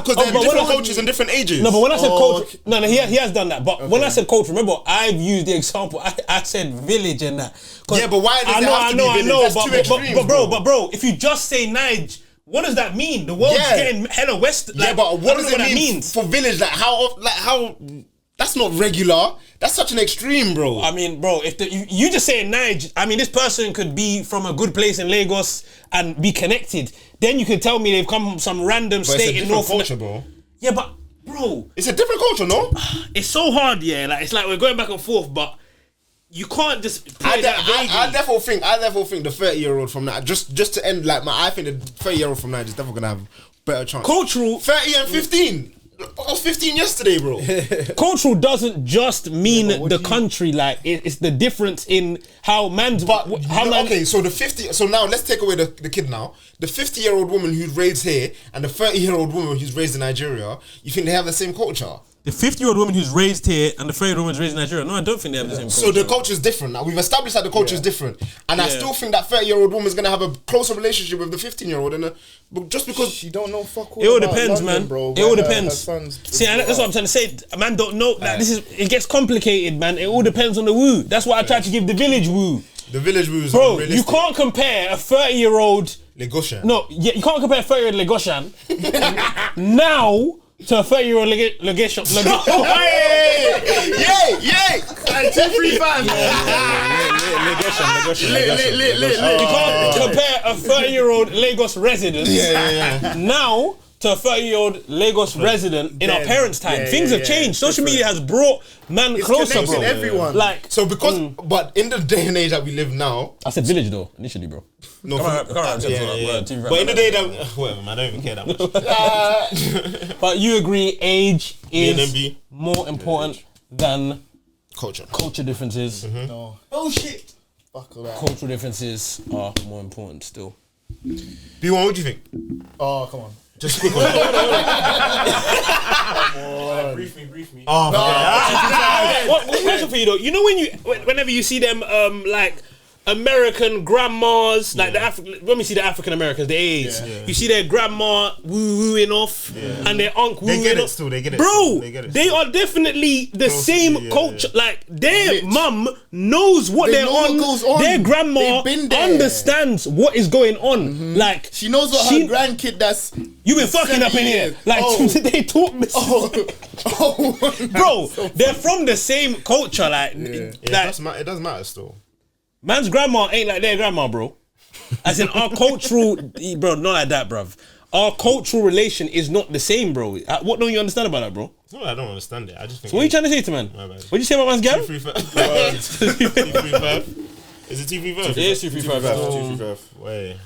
because Oh, they're but when different I- cultures and different ages. No, but when I said culture, okay. no, he has done that. But when I said culture, remember I've used the example. I said village and that. 'Cause Yeah, but why does I it know, have to I be know, I village? know. That's But, two but, extremes, but bro, if you just say Nige, what does that mean? The world's Yeah. getting hella west. Yeah, Like, but I what don't does know it that mean means? for village? Like how? That's not regular. That's such an extreme, bro. I mean, bro, if you just say Nige, I mean, this person could be from a good place in Lagos and be connected. Then you can tell me they've come from some random But it's a state in different North. culture, bro. Yeah, but bro, It's a different culture, no? it's so hard. Yeah, like it's like we're going back and forth, but you can't just play that vaguely. I therefore think the 30-year-old from that just to end like I think the 30-year-old from that is definitely gonna have better chance. Cultural 30 and 15. I was 15 yesterday, bro. cultural doesn't just mean the country. Like it's the difference in how man's. But how man. okay, so the 50. So now let's take away the kid now. The 50-year-old woman who's raised here and the 30-year-old woman who's raised in Nigeria. You think they have the same culture? The 50-year-old woman who's raised here and the 30-year-old woman who's raised in Nigeria. No, I don't think they have the same culture. So the culture is different. Now we've established that the culture is different, and I still think that 30-year-old woman is gonna have a closer relationship with the 15-year-old, but just because She don't know fuck all It all about depends, London, man. bro. It all Her depends. son's- See, and that's what I'm trying to say. A man don't know. Like, it gets complicated, man. It all depends on the woo. That's why I tried to give the village woo. the village rules Bro, are you unrealistic. can't compare a 30-year-old. Lagosian. No, yeah, you can't compare a 30-year-old Lagosian now to a 30-year-old Lagosian. Yay! 2, 3, 5. You can't compare a 30-year-old Lagos resident now to a 30-year-old Lagos resident in our parents' time. Things have changed. Social media has brought man closer, connected bro. everyone. Like, So because, but in the day and age that we live now, I said village though, initially, bro. no, come on, but in the day that whatever, man, I don't even care that much. But you agree age is BNB. more important than Culture. culture differences. No. Oh shit. Fuck all that. Cultural differences are more important still. B1, what do you think? Oh, come on. Just quick one. Brief me. What question for you though? You know whenever you see them like American grandmas, like when we see the African Americans, the A's, you see their grandma wooing off and their uncle They wooing get it off. still, they get it Bro, still, they get it they still. are definitely the same yeah, culture. Like their mum knows what They they're know what on. goes on. Their grandma They've been there. understands what is going on. Like She knows what her grandkid that's. you been fucking up in here. Like they talk this. Bro, they're from the same culture. Like, It like does matter still. man's grandma ain't like their grandma, bro. As in our cultural, bro, not like that, bruv. Our cultural relation is not the same, bro. What don't you understand about that, bro? It's not that I don't understand it. I just think. So what are you trying to say to man? My bad. What you say about man's girl? 235. Is it 235? It is 235. 235. Wait.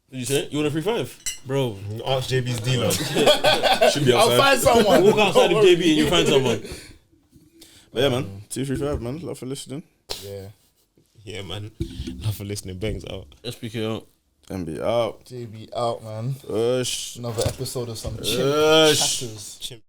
Did you say it? You want a 3-5? Bro. Ask JB's dealer. Should be I'll outside. find someone. Walk outside of JB and you find someone. But yeah, man. 235, man. Love for listening. Yeah. Yeah, man. Love for listening. Bangs out. Let's speak it out. MB out. JB out, man. Ush. Another episode of some chimp Ush. chatters. Chimp.